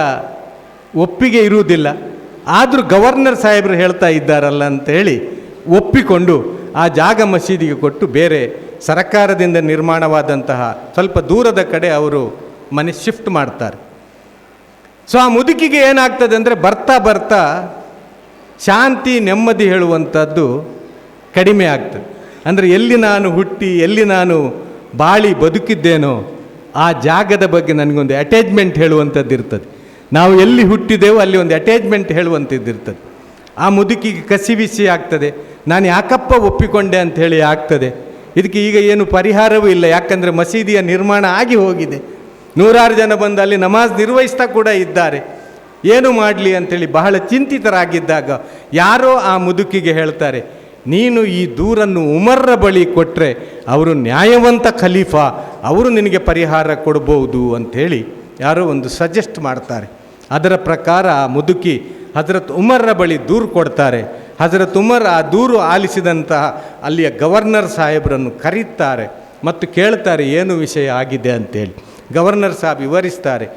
ಒಪ್ಪಿಗೆ ಇರುವುದಿಲ್ಲ. ಆದರೂ ಗವರ್ನರ್ ಸಾಹೇಬರು ಹೇಳ್ತಾ ಇದ್ದಾರಲ್ಲ ಅಂತೇಳಿ ಒಪ್ಪಿಕೊಂಡು ಆ ಜಾಗ ಮಸೀದಿಗೆ ಕೊಟ್ಟು ಬೇರೆ ಸರಕಾರದಿಂದ ನಿರ್ಮಾಣವಾದಂತಹ ಸ್ವಲ್ಪ ದೂರದ ಕಡೆ ಅವರು ಮನೆ ಶಿಫ್ಟ್ ಮಾಡ್ತಾರೆ. ಸೊ ಆ ಮುದುಕಿಗೆ ಏನಾಗ್ತದೆ ಅಂದರೆ ಬರ್ತಾ ಶಾಂತಿ ನೆಮ್ಮದಿ ಹೇಳುವಂಥದ್ದು ಕಡಿಮೆ ಆಗ್ತದೆ. ಅಂದರೆ ಎಲ್ಲಿ ನಾನು ಹುಟ್ಟಿ ಎಲ್ಲಿ ನಾನು ಬಾಳಿ ಬದುಕಿದ್ದೇನೋ ಆ ಜಾಗದ ಬಗ್ಗೆ ನನಗೊಂದು ಅಟ್ಯಾಚ್ಮೆಂಟ್ ಹೇಳುವಂಥದ್ದು ಇರ್ತದೆ. ನಾವು ಎಲ್ಲಿ ಹುಟ್ಟಿದೆವೋ ಅಲ್ಲಿ ಒಂದು ಅಟ್ಯಾಚ್ಮೆಂಟ್ ಹೇಳುವಂಥದ್ದು ಇರ್ತದೆ. ಆ ಮುದುಕಿಗೆ ಕಸಿವಿಸಿ ಆಗ್ತದೆ, ನಾನು ಯಾಕಪ್ಪ ಒಪ್ಪಿಕೊಂಡೆ ಅಂಥೇಳಿ ಆಗ್ತದೆ. ಇದಕ್ಕೆ ಈಗ ಏನು ಪರಿಹಾರವೂ ಇಲ್ಲ, ಯಾಕಂದರೆ ಮಸೀದಿಯ ನಿರ್ಮಾಣ ಆಗಿ ಹೋಗಿದೆ. 100 ಜನ ಬಂದು ಅಲ್ಲಿ ನಮಾಜ್ ನಿರ್ವಹಿಸ್ತಾ ಕೂಡ ಇದ್ದಾರೆ. ಏನು ಮಾಡಲಿ ಅಂಥೇಳಿ ಬಹಳ ಚಿಂತಿತರಾಗಿದ್ದಾಗ ಯಾರೋ ಆ ಮುದುಕಿಗೆ ಹೇಳ್ತಾರೆ, ನೀನು ಈ ದೂರನ್ನು ಉಮರ್ರ ಬಳಿ ಕೊಟ್ಟರೆ ಅವರು ನ್ಯಾಯವಂತ ಖಲೀಫಾ, ಅವರು ನಿನಗೆ ಪರಿಹಾರ ಕೊಡ್ಬೋದು ಅಂಥೇಳಿ ಯಾರೋ ಒಂದು ಸಜೆಸ್ಟ್ ಮಾಡ್ತಾರೆ. ಅದರ ಪ್ರಕಾರ ಆ ಮುದುಕಿ ಹಜರತ್ ಉಮರ್ರ ಬಳಿ ದೂರು ಕೊಡ್ತಾರೆ. ಹಜರತ್ ಉಮರ್ ಆ ದೂರು ಆಲಿಸಿದಂತಹ ಅಲ್ಲಿಯ ಗವರ್ನರ್ ಸಾಹೇಬರನ್ನು ಕರೀತಾರೆ ಮತ್ತು ಕೇಳ್ತಾರೆ ಏನು ವಿಷಯ ಆಗಿದೆ ಅಂತೇಳಿ. ಗವರ್ನರ್ ಸಾಹೇಬ್ ವಿವರಿಸ್ತಾರೆ,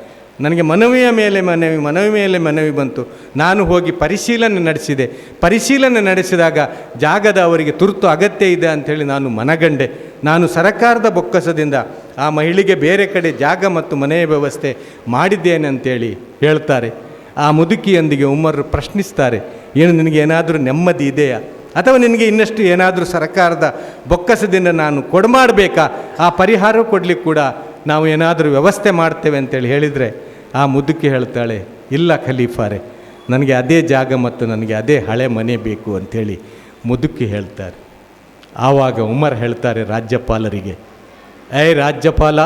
ನನಗೆ ಮನವಿ ಮೇಲೆ ಮನವಿ ಬಂತು. ನಾನು ಹೋಗಿ ಪರಿಶೀಲನೆ ನಡೆಸಿದಾಗ ಜಾಗದ ಅವರಿಗೆ ತುರ್ತು ಅಗತ್ಯ ಇದೆ ಅಂಥೇಳಿ ನಾನು ಮನಗಂಡೆ. ನಾನು ಸರಕಾರದ ಬೊಕ್ಕಸದಿಂದ ಆ ಮಹಿಳೆಗೆ ಬೇರೆ ಕಡೆ ಜಾಗ ಮತ್ತು ಮನೆಯ ವ್ಯವಸ್ಥೆ ಮಾಡಿದ್ದೇನೆ ಅಂತೇಳಿ ಹೇಳ್ತಾರೆ. ಆ ಮುದುಕಿಯೊಂದಿಗೆ ಉಮರ್ ಪ್ರಶ್ನಿಸ್ತಾರೆ, ಏನು ನಿನಗೆ ಏನಾದರೂ ನೆಮ್ಮದಿ ಇದೆಯಾ, ಅಥವಾ ನಿನಗೆ ಇನ್ನಷ್ಟು ಏನಾದರೂ ಸರಕಾರದ ಬೊಕ್ಕಸದಿಂದ ನಾನು ಕೊಡಮಾಡಬೇಕಾ, ಆ ಪರಿಹಾರ ಕೊಡಲಿಕ್ಕೆ ಕೂಡ ನಾವು ಏನಾದರೂ ವ್ಯವಸ್ಥೆ ಮಾಡ್ತೇವೆ ಅಂತೇಳಿ ಹೇಳಿದರೆ ಆ ಮುದುಕಿ ಹೇಳ್ತಾಳೆ, ಇಲ್ಲ ಖಲೀಫಾರೆ, ನನಗೆ ಅದೇ ಜಾಗ ಮತ್ತು ನನಗೆ ಅದೇ ಹಳೆ ಮನೆ ಬೇಕು ಅಂಥೇಳಿ ಮುದುಕಿ ಹೇಳ್ತಾರೆ. ಆವಾಗ ಉಮರ್ ಹೇಳ್ತಾರೆ ರಾಜ್ಯಪಾಲರಿಗೆ, ರಾಜ್ಯಪಾಲ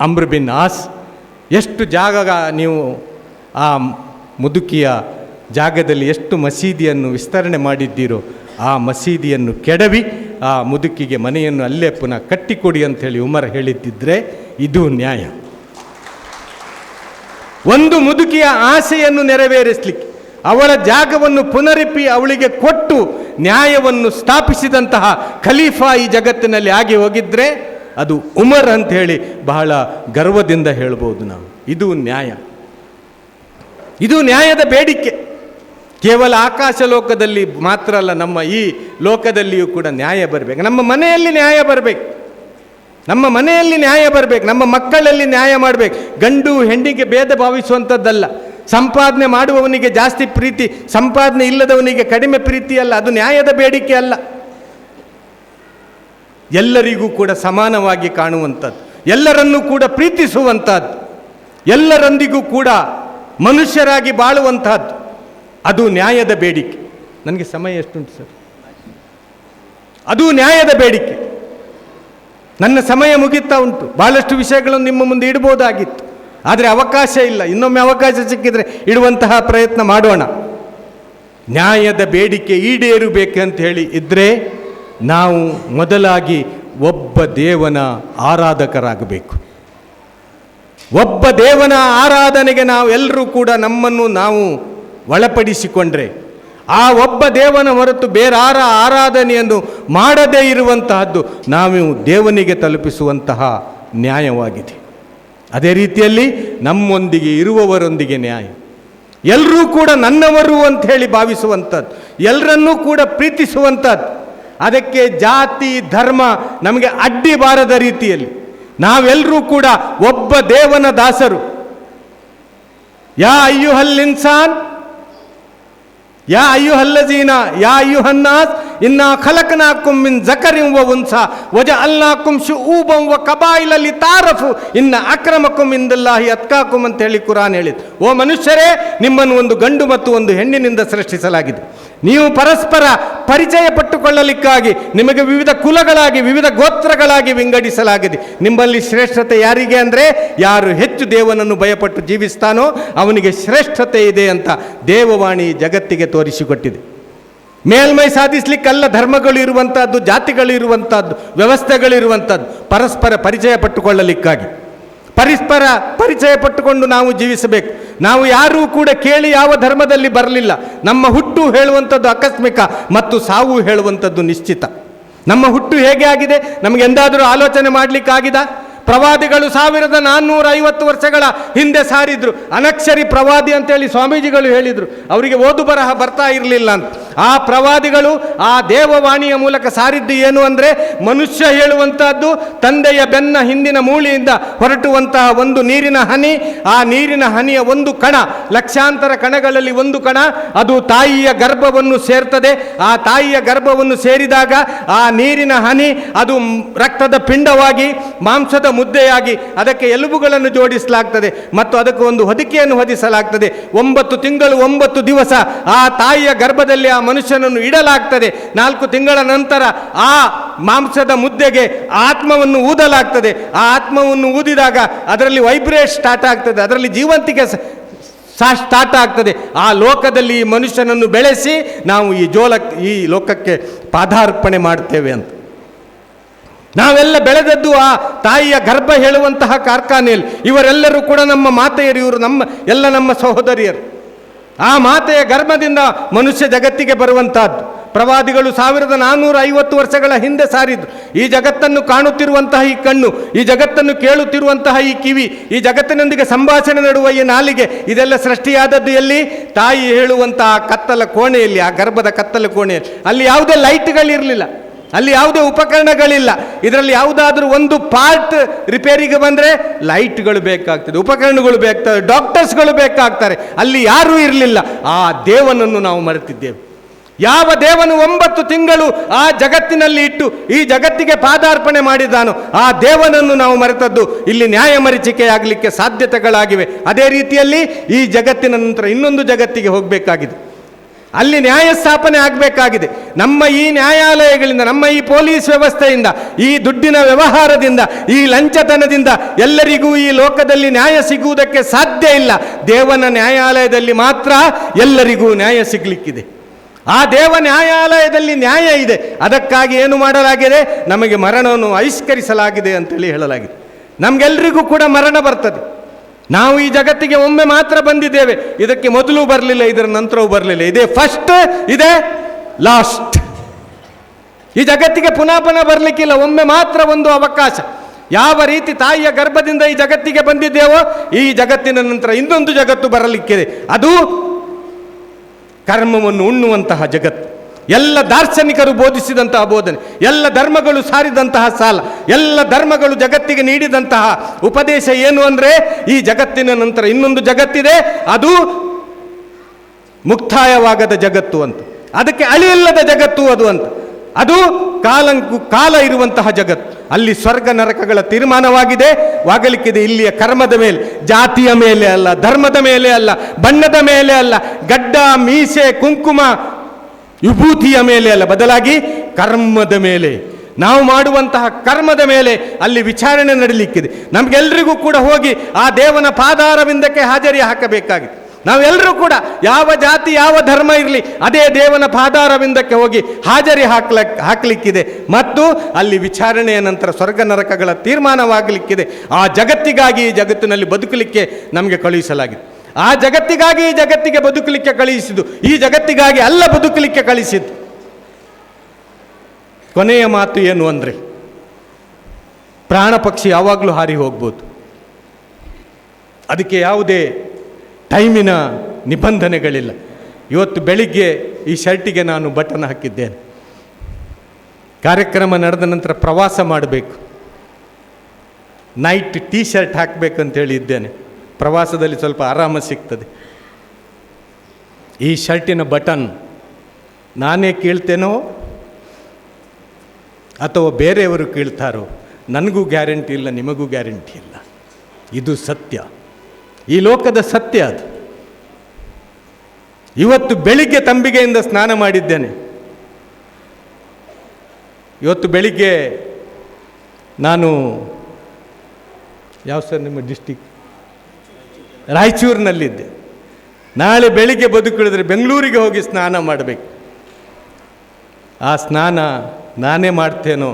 ಅಮ್ರ್ ಬಿನ್ ಆಸ್, ಎಷ್ಟು ಜಾಗ ನೀವು ಆ ಮುದುಕಿಯ ಜಾಗದಲ್ಲಿ ಎಷ್ಟು ಮಸೀದಿಯನ್ನು ವಿಸ್ತರಣೆ ಮಾಡಿದ್ದೀರೋ ಆ ಮಸೀದಿಯನ್ನು ಕೆಡವಿ ಆ ಮುದುಕಿಗೆ ಮನೆಯನ್ನು ಅಲ್ಲೇ ಪುನಃ ಕಟ್ಟಿಕೊಡಿ ಅಂಥೇಳಿ ಉಮರ್ ಹೇಳಿದ್ದಿದ್ರೆ ಇದು ನ್ಯಾಯ. ಒಂದು ಮುದುಕಿಯ ಆಸೆಯನ್ನು ನೆರವೇರಿಸಲಿಕ್ಕೆ ಅವಳ ಜಾಗವನ್ನು ಪುನರಿಪಿ ಅವಳಿಗೆ ಕೊಟ್ಟು ನ್ಯಾಯವನ್ನು ಸ್ಥಾಪಿಸಿದಂತಹ ಖಲೀಫಾ ಈ ಜಗತ್ತಿನಲ್ಲಿ ಆಗಿ ಹೋಗಿದ್ರೆ ಅದು ಉಮರ್ ಅಂಥೇಳಿ ಬಹಳ ಗರ್ವದಿಂದ ಹೇಳ್ಬೋದು ನಾವು. ಇದು ನ್ಯಾಯ, ಇದು ನ್ಯಾಯದ ಬೇಡಿಕೆ. ಕೇವಲ ಆಕಾಶ ಲೋಕದಲ್ಲಿ ಮಾತ್ರ ಅಲ್ಲ, ನಮ್ಮ ಈ ಲೋಕದಲ್ಲಿಯೂ ಕೂಡ ನ್ಯಾಯ ಬರಬೇಕು. ನಮ್ಮ ಮನೆಯಲ್ಲಿ ನ್ಯಾಯ ಬರಬೇಕು, ನಮ್ಮ ಮಕ್ಕಳಲ್ಲಿ ನ್ಯಾಯ ಮಾಡಬೇಕು. ಗಂಡು ಹೆಣ್ಣಿಗೆ ಭೇದ ಭಾವಿಸುವಂಥದ್ದಲ್ಲ. ಸಂಪಾದನೆ ಮಾಡುವವನಿಗೆ ಜಾಸ್ತಿ ಪ್ರೀತಿ, ಸಂಪಾದನೆ ಇಲ್ಲದವನಿಗೆ ಕಡಿಮೆ ಪ್ರೀತಿ ಅಲ್ಲ. ಅದು ನ್ಯಾಯದ ಬೇಡಿಕೆ ಅಲ್ಲ. ಎಲ್ಲರಿಗೂ ಕೂಡ ಸಮಾನವಾಗಿ ಕಾಣುವಂಥದ್ದು, ಎಲ್ಲರನ್ನೂ ಕೂಡ ಪ್ರೀತಿಸುವಂಥದ್ದು, ಎಲ್ಲರೊಂದಿಗೂ ಕೂಡ ಮನುಷ್ಯರಾಗಿ ಬಾಳುವಂತಹದ್ದು, ಅದು ನ್ಯಾಯದ ಬೇಡಿಕೆ. ನನಗೆ ಸಮಯ ಎಷ್ಟುಂಟು ಸರ್? ಅದು ನ್ಯಾಯದ ಬೇಡಿಕೆ. ನನ್ನ ಸಮಯ ಮುಗಿತಾ ಉಂಟು. ಭಾಳಷ್ಟು ವಿಷಯಗಳನ್ನು ನಿಮ್ಮ ಮುಂದೆ ಇಡ್ಬೋದಾಗಿತ್ತು, ಆದರೆ ಅವಕಾಶ ಇಲ್ಲ. ಇನ್ನೊಮ್ಮೆ ಅವಕಾಶ ಸಿಕ್ಕಿದರೆ ಇಡುವಂತಹ ಪ್ರಯತ್ನ ಮಾಡೋಣ. ನ್ಯಾಯದ ಬೇಡಿಕೆ ಈಡೇರಬೇಕಂತ ಹೇಳಿ ಇದ್ದರೆ ನಾವು ಮೊದಲಾಗಿ ಒಬ್ಬ ದೇವನ ಆರಾಧಕರಾಗಬೇಕು. ಒಬ್ಬ ದೇವನ ಆರಾಧನೆಗೆ ನಾವು ಎಲ್ಲರೂ ಕೂಡ ನಮ್ಮನ್ನು ನಾವು ಒಳಪಡಿಸಿಕೊಂಡ್ರೆ, ಆ ಒಬ್ಬ ದೇವನ ಹೊರತು ಬೇರಾರ ಆರಾಧನೆಯನ್ನು ಮಾಡದೇ ಇರುವಂತಹದ್ದು ನಾವು ದೇವನಿಗೆ ತಲುಪಿಸುವಂತಹ ನ್ಯಾಯವಾಗಿದೆ. ಅದೇ ರೀತಿಯಲ್ಲಿ ನಮ್ಮೊಂದಿಗೆ ಇರುವವರೊಂದಿಗೆ ನ್ಯಾಯ. ಎಲ್ಲರೂ ಕೂಡ ನನ್ನವರು ಅಂತ ಹೇಳಿ ಭಾವಿಸುವಂಥದ್ದು, ಎಲ್ಲರನ್ನೂ ಕೂಡ ಪ್ರೀತಿಸುವಂಥದ್ದು. ಅದಕ್ಕೆ ಜಾತಿ ಧರ್ಮ ನಮಗೆ ಅಡ್ಡಿ ಬಾರದ ರೀತಿಯಲ್ಲಿ ನಾವೆಲ್ಲರೂ ಕೂಡ ಒಬ್ಬ ದೇವನ ದಾಸರು. ಯಾ ಅಯ್ಯುಹಲ್ ಇನ್ಸಾನ್ ಯಾ ಅಯ್ಯುಹಲ್ಲಜೀನ ಯಾ ಅಯ್ಯುಹನ್ನಾಸ್ ಇನ್ನ ಖಲಕನಾಕುಂ ಮಿನ್ ಝಕರಿಂ ವ ಉನ್ಸಾ ವಜಅಲ್ನಾಕುಂ ಶುಊಬಂ ವ ಕಬಾಯಿಲ ಲಿತಾರಫು ಇನ್ನ ಅಕ್ರಮಕುಂ ಇಂದಲ್ಲಾಹಿ ಅತ್ಕಾಕುಂ ಅಂತ ಹೇಳಿ ಕುರಾನ್ ಹೇಳಿತು. ಓ ಮನುಷ್ಯರೇ, ನಿಮ್ಮನ್ನು ಒಂದು ಗಂಡು ಮತ್ತು ಒಂದು ಹೆಣ್ಣಿನಿಂದ ಸೃಷ್ಟಿಸಲಾಗಿದೆ. ನೀವು ಪರಸ್ಪರ ಪರಿಚಯ ಪಟ್ಟುಕೊಳ್ಳಲಿಕ್ಕಾಗಿ ನಿಮಗೆ ವಿವಿಧ ಕುಲಗಳಾಗಿ ವಿವಿಧ ಗೋತ್ರಗಳಾಗಿ ವಿಂಗಡಿಸಲಾಗಿದೆ. ನಿಮ್ಮಲ್ಲಿ ಶ್ರೇಷ್ಠತೆ ಯಾರಿಗೆ ಅಂದರೆ, ಯಾರು ಹೆಚ್ಚು ದೇವನನ್ನು ಭಯಪಟ್ಟು ಜೀವಿಸ್ತಾನೋ ಅವನಿಗೆ ಶ್ರೇಷ್ಠತೆ ಇದೆ ಅಂತ ದೇವವಾಣಿ ಜಗತ್ತಿಗೆ ತೋರಿಸಿಕೊಟ್ಟಿದೆ. ಮೇಲ್ಮೈ ಸಾಧಿಸಲಿಕ್ಕೆಲ್ಲ ಧರ್ಮಗಳು ಇರುವಂಥದ್ದು, ಜಾತಿಗಳು ಇರುವಂಥದ್ದು, ವ್ಯವಸ್ಥೆಗಳಿರುವಂಥದ್ದು ಪರಸ್ಪರ ಪರಿಚಯ ಪಟ್ಟುಕೊಳ್ಳಲಿಕ್ಕಾಗಿ. ಪರಸ್ಪರ ಪರಿಚಯ ಪಟ್ಟುಕೊಂಡು ನಾವು ಜೀವಿಸಬೇಕು. ನಾವು ಯಾರೂ ಕೂಡ ಕೇಳಿ ಯಾವ ಧರ್ಮದಲ್ಲಿ ಬರಲಿಲ್ಲ. ನಮ್ಮ ಹುಟ್ಟು ಹೇಳುವಂಥದ್ದು ಆಕಸ್ಮಿಕ ಮತ್ತು ಸಾವು ಹೇಳುವಂಥದ್ದು ನಿಶ್ಚಿತ. ನಮ್ಮ ಹುಟ್ಟು ಹೇಗೆ ಆಗಿದೆ ನಮಗೆ ಎಂದಾದರೂ ಆಲೋಚನೆ ಮಾಡಲಿಕ್ಕಾಗಿದ? ಪ್ರವಾದಿಗಳು 1450 ವರ್ಷಗಳ ಹಿಂದೆ ಸಾರಿದ್ರು. ಅನಕ್ಷರಿ ಪ್ರವಾದಿ ಅಂತೇಳಿ ಸ್ವಾಮೀಜಿಗಳು ಹೇಳಿದರು. ಅವರಿಗೆ ಓದು ಬರಹ ಬರ್ತಾ ಇರಲಿಲ್ಲ ಅಂತ. ಆ ಪ್ರವಾದಿಗಳು ಆ ದೇವವಾಣಿಯ ಮೂಲಕ ಸಾರಿದ್ದು ಏನು ಅಂದರೆ, ಮನುಷ್ಯ ಹೇಳುವಂತಹದ್ದು ತಂದೆಯ ಬೆನ್ನ ಹಿಂದಿನ ಮೂಳೆಯಿಂದ ಹೊರಟುವಂತಹ ಒಂದು ನೀರಿನ ಹನಿ, ಆ ನೀರಿನ ಹನಿಯ ಒಂದು ಕಣ, ಲಕ್ಷಾಂತರ ಕಣಗಳಲ್ಲಿ ಒಂದು ಕಣ, ಅದು ತಾಯಿಯ ಗರ್ಭವನ್ನು ಸೇರ್ತದೆ. ಆ ತಾಯಿಯ ಗರ್ಭವನ್ನು ಸೇರಿದಾಗ ಆ ನೀರಿನ ಹನಿ ಅದು ರಕ್ತದ ಪಿಂಡವಾಗಿ ಮಾಂಸದ ಮುದ್ದೆಯಾಗಿ ಅದಕ್ಕೆ ಎಲುಬುಗಳನ್ನು ಜೋಡಿಸಲಾಗ್ತದೆ ಮತ್ತು ಅದಕ್ಕೆ ಒಂದು ಹೊದಿಕೆಯನ್ನು ಹೊದಿಸಲಾಗ್ತದೆ. 9 ತಿಂಗಳು 9 ದಿವಸ ಆ ತಾಯಿಯ ಗರ್ಭದಲ್ಲಿ ಆ ಮನುಷ್ಯನನ್ನು ಇಡಲಾಗ್ತದೆ. 4 ತಿಂಗಳ ನಂತರ ಆ ಮಾಂಸದ ಮುದ್ದೆಗೆ ಆತ್ಮವನ್ನು ಊದಲಾಗ್ತದೆ. ಆ ಆತ್ಮವನ್ನು ಊದಿದಾಗ ಅದರಲ್ಲಿ ವೈಬ್ರೇಟ್ ಸ್ಟಾರ್ಟ್ ಆಗ್ತದೆ, ಅದರಲ್ಲಿ ಜೀವಂತಿಕೆ ಸ್ಟಾರ್ಟ್ ಆಗ್ತದೆ. ಆ ಲೋಕದಲ್ಲಿ ಈ ಮನುಷ್ಯನನ್ನು ಬೆಳೆಸಿ ನಾವು ಈ ಲೋಕಕ್ಕೆ ಪಾದಾರ್ಪಣೆ ಮಾಡ್ತೇವೆ ಅಂತ. ನಾವೆಲ್ಲ ಬೆಳೆದದ್ದು ಆ ತಾಯಿಯ ಗರ್ಭ ಹೇಳುವಂತಹ ಕಾರ್ಖಾನೆಯಲ್ಲಿ. ಇವರೆಲ್ಲರೂ ಕೂಡ ನಮ್ಮ ಮಾತೆಯರು, ಇವರು ನಮ್ಮ ಸಹೋದರಿಯರು. ಆ ಮಾತೆಯ ಗರ್ಭದಿಂದ ಮನುಷ್ಯ ಜಗತ್ತಿಗೆ ಬರುವಂತಹದ್ದು. ಪ್ರವಾದಿಗಳು 1450 ವರ್ಷಗಳ ಹಿಂದೆ ಸಾರಿದ್ರು. ಈ ಜಗತ್ತನ್ನು ಕಾಣುತ್ತಿರುವಂತಹ ಈ ಕಣ್ಣು, ಈ ಜಗತ್ತನ್ನು ಕೇಳುತ್ತಿರುವಂತಹ ಈ ಕಿವಿ, ಈ ಜಗತ್ತಿನೊಂದಿಗೆ ಸಂಭಾಷಣೆ ನಡೆಯುವ ಈ ನಾಲಿಗೆ, ಇದೆಲ್ಲ ಸೃಷ್ಟಿಯಾದದ್ದು ಎಲ್ಲಿ? ತಾಯಿ ಹೇಳುವಂತಹ ಕತ್ತಲ ಕೋಣೆಯಲ್ಲಿ, ಆ ಗರ್ಭದ ಕತ್ತಲ ಕೋಣೆಯಲ್ಲಿ. ಅಲ್ಲಿ ಯಾವುದೇ ಲೈಟ್ಗಳಿರಲಿಲ್ಲ, ಅಲ್ಲಿ ಯಾವುದೇ ಉಪಕರಣಗಳಿಲ್ಲ. ಇದರಲ್ಲಿ ಯಾವುದಾದ್ರೂ ಒಂದು ಪಾರ್ಟ್ ರಿಪೇರಿಗೆ ಬಂದರೆ ಲೈಟ್ಗಳು ಬೇಕಾಗ್ತದೆ, ಉಪಕರಣಗಳು ಬೇಕಾಗ್ತದೆ, ಡಾಕ್ಟರ್ಸ್ಗಳು ಬೇಕಾಗ್ತಾರೆ. ಅಲ್ಲಿ ಯಾರೂ ಇರಲಿಲ್ಲ. ಆ ದೇವನನ್ನು ನಾವು ಮರೆತಿದ್ದೇವೆ. ಯಾವ ದೇವನು 9 ತಿಂಗಳು ಆ ಜಗತ್ತಿನಲ್ಲಿ ಇಟ್ಟು ಈ ಜಗತ್ತಿಗೆ ಪಾದಾರ್ಪಣೆ ಮಾಡಿದಾನೋ ಆ ದೇವನನ್ನು ನಾವು ಮರೆತದ್ದು ಇಲ್ಲಿ ನ್ಯಾಯ ಮರೀಚಿಕೆಯಾಗಲಿಕ್ಕೆ ಸಾಧ್ಯತೆಗಳಾಗಿವೆ. ಅದೇ ರೀತಿಯಲ್ಲಿ ಈ ಜಗತ್ತಿನ ನಂತರ ಇನ್ನೊಂದು ಜಗತ್ತಿಗೆ ಹೋಗಬೇಕಾಗಿದೆ. ಅಲ್ಲಿ ನ್ಯಾಯ ಸ್ಥಾಪನೆ ಆಗಬೇಕಾಗಿದೆ. ನಮ್ಮ ಈ ನ್ಯಾಯಾಲಯಗಳಿಂದ, ನಮ್ಮ ಈ ಪೊಲೀಸ್ ವ್ಯವಸ್ಥೆಯಿಂದ, ಈ ದುಡ್ಡಿನ ವ್ಯವಹಾರದಿಂದ, ಈ ಲಂಚತನದಿಂದ ಎಲ್ಲರಿಗೂ ಈ ಲೋಕದಲ್ಲಿ ನ್ಯಾಯ ಸಿಗುವುದಕ್ಕೆ ಸಾಧ್ಯ ಇಲ್ಲ. ದೇವನ ನ್ಯಾಯಾಲಯದಲ್ಲಿ ಮಾತ್ರ ಎಲ್ಲರಿಗೂ ನ್ಯಾಯ ಸಿಗಲಿಕ್ಕಿದೆ. ಆ ದೇವ ನ್ಯಾಯಾಲಯದಲ್ಲಿ ನ್ಯಾಯ ಇದೆ. ಅದಕ್ಕಾಗಿ ಏನು ಮಾಡಲಾಗಿದೆ? ನಮಗೆ ಮರಣವನ್ನು ಆವಿಷ್ಕರಿಸಲಾಗಿದೆ ಅಂತೇಳಿ ಹೇಳಲಾಗಿದೆ. ನಮಗೆಲ್ಲರಿಗೂ ಕೂಡ ಮರಣ ಬರ್ತದೆ. ನಾವು ಈ ಜಗತ್ತಿಗೆ ಒಮ್ಮೆ ಮಾತ್ರ ಬಂದಿದ್ದೇವೆ. ಇದಕ್ಕೆ ಮೊದಲು ಬರಲಿಲ್ಲ, ಇದರ ನಂತರವೂ ಬರಲಿಲ್ಲ. ಇದೇ ಫಸ್ಟ್, ಇದೇ ಲಾಸ್ಟ್. ಈ ಜಗತ್ತಿಗೆ ಪುನಃ ಬರಲಿಕ್ಕಿಲ್ಲ. ಒಮ್ಮೆ ಮಾತ್ರ ಒಂದು ಅವಕಾಶ. ಯಾವ ರೀತಿ ತಾಯಿಯ ಗರ್ಭದಿಂದ ಈ ಜಗತ್ತಿಗೆ ಬಂದಿದ್ದೇವೋ ಈ ಜಗತ್ತಿನ ನಂತರ ಇನ್ನೊಂದು ಜಗತ್ತು ಬರಲಿಕ್ಕಿದೆ. ಅದು ಕರ್ಮವನ್ನು ಉಣ್ಣುವಂತಹ ಜಗತ್ತು. ಎಲ್ಲ ದಾರ್ಶನಿಕರು ಬೋಧಿಸಿದಂತಹ ಬೋಧನೆ, ಎಲ್ಲ ಧರ್ಮಗಳು ಸಾರಿದಂತಹ ಸಾಲ, ಎಲ್ಲ ಧರ್ಮಗಳು ಜಗತ್ತಿಗೆ ನೀಡಿದಂತಹ ಉಪದೇಶ ಏನು ಅಂದರೆ, ಈ ಜಗತ್ತಿನ ನಂತರ ಇನ್ನೊಂದು ಜಗತ್ತಿದೆ, ಅದು ಮುಕ್ತಾಯವಾಗದ ಜಗತ್ತು ಅಂತ. ಅದಕ್ಕೆ ಅಳಿಯಿಲ್ಲದ ಜಗತ್ತು ಅದು ಅಂತ. ಅದು ಕಾಲ ಇರುವಂತಹ ಜಗತ್ತು. ಅಲ್ಲಿ ಸ್ವರ್ಗ ನರಕಗಳ ತೀರ್ಮಾನವಾಗಲಿಕ್ಕಿದೆ. ಇಲ್ಲಿಯ ಕರ್ಮದ ಮೇಲೆ, ಜಾತಿಯ ಮೇಲೆ ಅಲ್ಲ, ಧರ್ಮದ ಮೇಲೆ ಅಲ್ಲ, ಬಣ್ಣದ ಮೇಲೆ ಅಲ್ಲ, ಗಡ್ಡ ಮೀಸೆ ಕುಂಕುಮ ವಿಭೂತಿಯ ಮೇಲೆ ಅಲ್ಲ, ಬದಲಾಗಿ ಕರ್ಮದ ಮೇಲೆ, ನಾವು ಮಾಡುವಂತಹ ಕರ್ಮದ ಮೇಲೆ ಅಲ್ಲಿ ವಿಚಾರಣೆ ನಡೀಲಿಕ್ಕಿದೆ. ನಮಗೆಲ್ಲರಿಗೂ ಕೂಡ ಹೋಗಿ ಆ ದೇವನ ಪಾದಾರವಿಂದಕ್ಕೆ ಹಾಜರಿ ಹಾಕಬೇಕಾಗಿದೆ. ನಾವೆಲ್ಲರೂ ಕೂಡ ಯಾವ ಜಾತಿ ಯಾವ ಧರ್ಮ ಇರಲಿ ಅದೇ ದೇವನ ಪಾದಾರವಿಂದಕ್ಕೆ ಹೋಗಿ ಹಾಜರಿ ಹಾಕಲಿಕ್ಕಿದೆ ಮತ್ತು ಅಲ್ಲಿ ವಿಚಾರಣೆಯ ನಂತರ ಸ್ವರ್ಗ ನರಕಗಳ ತೀರ್ಮಾನವಾಗಲಿಕ್ಕಿದೆ. ಆ ಜಗತ್ತಿಗಾಗಿ ಈ ಜಗತ್ತಿನಲ್ಲಿ ಬದುಕಲಿಕ್ಕೆ ನಮಗೆ ಕಳುಹಿಸಲಾಗಿದೆ. ಆ ಜಗತ್ತಿಗಾಗಿ ಈ ಜಗತ್ತಿಗೆ ಬದುಕಲಿಕ್ಕೆ ಕಳುಹಿಸಿದ್ದು, ಈ ಜಗತ್ತಿಗಾಗಿ ಅಲ್ಲ ಬದುಕಲಿಕ್ಕೆ ಕಳಿಸಿದ್ದು. ಕೊನೆಯ ಮಾತು ಏನು ಅಂದರೆ, ಪ್ರಾಣ ಪಕ್ಷಿ ಯಾವಾಗಲೂ ಹಾರಿ ಹೋಗ್ಬೋದು, ಅದಕ್ಕೆ ಯಾವುದೇ ಟೈಮಿನ ನಿಬಂಧನೆಗಳಿಲ್ಲ. ಇವತ್ತು ಬೆಳಿಗ್ಗೆ ಈ ಶರ್ಟಿಗೆ ನಾನು ಬಟನ್ ಹಾಕಿದ್ದೇನೆ. ಕಾರ್ಯಕ್ರಮ ನಡೆದ ನಂತರ ಪ್ರವಾಸ ಮಾಡಬೇಕು, ನೈಟ್ ಟೀ ಶರ್ಟ್ ಹಾಕಬೇಕಂತೇಳಿ ಇದ್ದೇನೆ. ಪ್ರವಾಸದಲ್ಲಿ ಸ್ವಲ್ಪ ಆರಾಮ ಸಿಗ್ತದೆ. ಈ ಶರ್ಟಿನ ಬಟನ್ ನಾನೇ ಕೀಳ್ತೇನೋ ಅಥವಾ ಬೇರೆಯವರು ಕೀಳ್ತಾರೋ ನನಗೂ ಗ್ಯಾರಂಟಿ ಇಲ್ಲ, ನಿಮಗೂ ಗ್ಯಾರಂಟಿ ಇಲ್ಲ. ಇದು ಸತ್ಯ, ಈ ಲೋಕದ ಸತ್ಯ ಅದು. ಇವತ್ತು ಬೆಳಿಗ್ಗೆ ತಂಬಿಗೆಯಿಂದ ಸ್ನಾನ ಮಾಡಿದ್ದೇನೆ. ಇವತ್ತು ಬೆಳಿಗ್ಗೆ ನಾನು ಯಾವ ಸರ್ ನಿಮ್ಮ ಡಿಸ್ಟಿಕ್, ರಾಯಚೂರಿನಲ್ಲಿದ್ದೆ. ನಾಳೆ ಬೆಳಿಗ್ಗೆ ಬದುಕಿಳಿದ್ರೆ ಬೆಂಗಳೂರಿಗೆ ಹೋಗಿ ಸ್ನಾನ ಮಾಡಬೇಕು. ಆ ಸ್ನಾನ ನಾನೇ ಮಾಡ್ತೇನೋ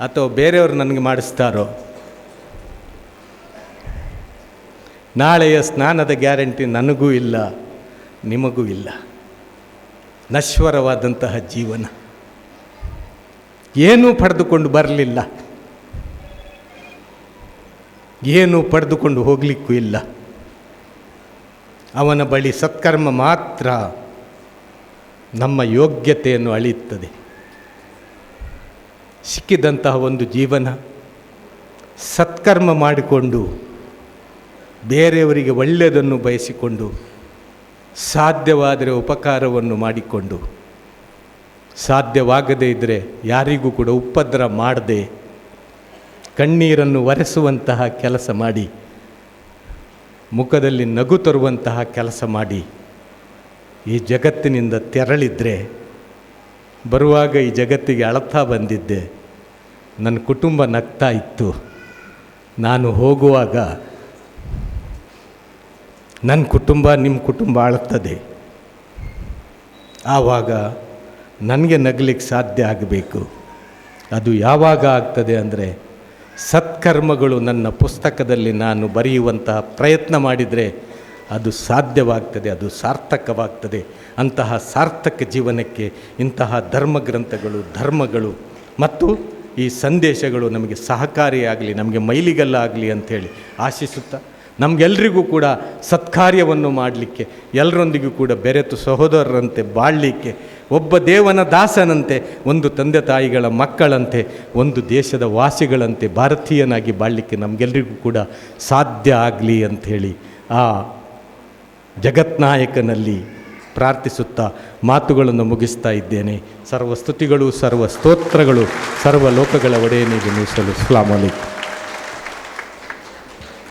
ಅಥವಾ ಬೇರೆಯವರು ನನಗೆ ಮಾಡಿಸ್ತಾರೋ, ನಾಳೆಯ ಸ್ನಾನದ ಗ್ಯಾರಂಟಿ ನನಗೂ ಇಲ್ಲ, ನಿಮಗೂ ಇಲ್ಲ. ನಶ್ವರವಾದಂತಹ ಜೀವನ, ಏನೂ ಪಡೆದುಕೊಂಡು ಬರಲಿಲ್ಲ, ಏನೂ ಪಡೆದುಕೊಂಡು ಹೋಗಲಿಕ್ಕೂ ಇಲ್ಲ. ಅವನ ಬಳಿ ಸತ್ಕರ್ಮ ಮಾತ್ರ ನಮ್ಮ ಯೋಗ್ಯತೆಯನ್ನು ಅಳೆಯುತ್ತದೆ. ಸಿಕ್ಕಿದಂತಹ ಒಂದು ಜೀವನ ಸತ್ಕರ್ಮ ಮಾಡಿಕೊಂಡು ಬೇರೆಯವರಿಗೆ ಒಳ್ಳೆಯದನ್ನು ಬಯಸಿಕೊಂಡು ಸಾಧ್ಯವಾದರೆ ಉಪಕಾರವನ್ನು ಮಾಡಿಕೊಂಡು, ಸಾಧ್ಯವಾಗದೇ ಇದ್ದರೆ ಯಾರಿಗೂ ಕೂಡ ಉಪದ್ರ ಮಾಡದೆ ಕಣ್ಣೀರನ್ನು ಒರೆಸುವಂತಹ ಕೆಲಸ ಮಾಡಿ, ಮುಖದಲ್ಲಿ ನಗು ತರುವಂತಹ ಕೆಲಸ ಮಾಡಿ ಈ ಜಗತ್ತಿನಿಂದ ತೆರಳಿದರೆ, ಬರುವಾಗ ಈ ಜಗತ್ತಿಗೆ ಅಳತಾ ಬಂದಿದ್ದೆ, ನನ್ನ ಕುಟುಂಬ ನಗ್ತಾ ಇತ್ತು, ನಾನು ಹೋಗುವಾಗ ನನ್ನ ಕುಟುಂಬ ನಿಮ್ಮ ಕುಟುಂಬ ಅಳುತ್ತದೆ, ಆವಾಗ ನನಗೆ ನಗಲಿಕ್ಕೆ ಸಾಧ್ಯ ಆಗಬೇಕು. ಅದು ಯಾವಾಗ ಆಗ್ತದೆ ಅಂದರೆ, ಸತ್ಕರ್ಮಗಳು ನನ್ನ ಪುಸ್ತಕದಲ್ಲಿ ನಾನು ಬರೆಯುವಂತಹ ಪ್ರಯತ್ನ ಮಾಡಿದರೆ ಅದು ಸಾಧ್ಯವಾಗ್ತದೆ, ಅದು ಸಾರ್ಥಕವಾಗ್ತದೆ. ಅಂತಹ ಸಾರ್ಥಕ ಜೀವನಕ್ಕೆ ಇಂತಹ ಧರ್ಮಗಳು ಮತ್ತು ಈ ಸಂದೇಶಗಳು ನಮಗೆ ಸಹಕಾರಿಯಾಗಲಿ, ನಮಗೆ ಮೈಲಿಗಲ್ಲಾಗಲಿ ಅಂಥೇಳಿ ಆಶಿಸುತ್ತಾ, ನಮಗೆಲ್ರಿಗೂ ಕೂಡ ಸತ್ಕಾರ್ಯವನ್ನು ಮಾಡಲಿಕ್ಕೆ, ಎಲ್ಲರೊಂದಿಗೂ ಕೂಡ ಬೆರೆತು ಸಹೋದರರಂತೆ ಬಾಳಲಿಕ್ಕೆ, ಒಬ್ಬ ದೇವನ ದಾಸನಂತೆ, ಒಂದು ತಂದೆ ತಾಯಿಗಳ ಮಕ್ಕಳಂತೆ, ಒಂದು ದೇಶದ ವಾಸಿಗಳಂತೆ ಭಾರತೀಯನಾಗಿ ಬಾಳಲಿಕ್ಕೆ ನಮಗೆಲ್ರಿಗೂ ಕೂಡ ಸಾಧ್ಯ ಆಗಲಿ ಅಂಥೇಳಿ ಆ ಜಗತ್ನಾಯಕನಲ್ಲಿ ಪ್ರಾರ್ಥಿಸುತ್ತಾ ಮಾತುಗಳನ್ನು ಮುಗಿಸ್ತಾ ಇದ್ದೇನೆ. ಸರ್ವ ಸ್ತುತಿಗಳು, ಸರ್ವ ಸ್ತೋತ್ರಗಳು ಸರ್ವ ಲೋಕಗಳ ಒಡೆಯನಿಗೆ ಮೀಸಲು. ಅಸ್ಸಲಾಮು ಅಲೈಕುಂ.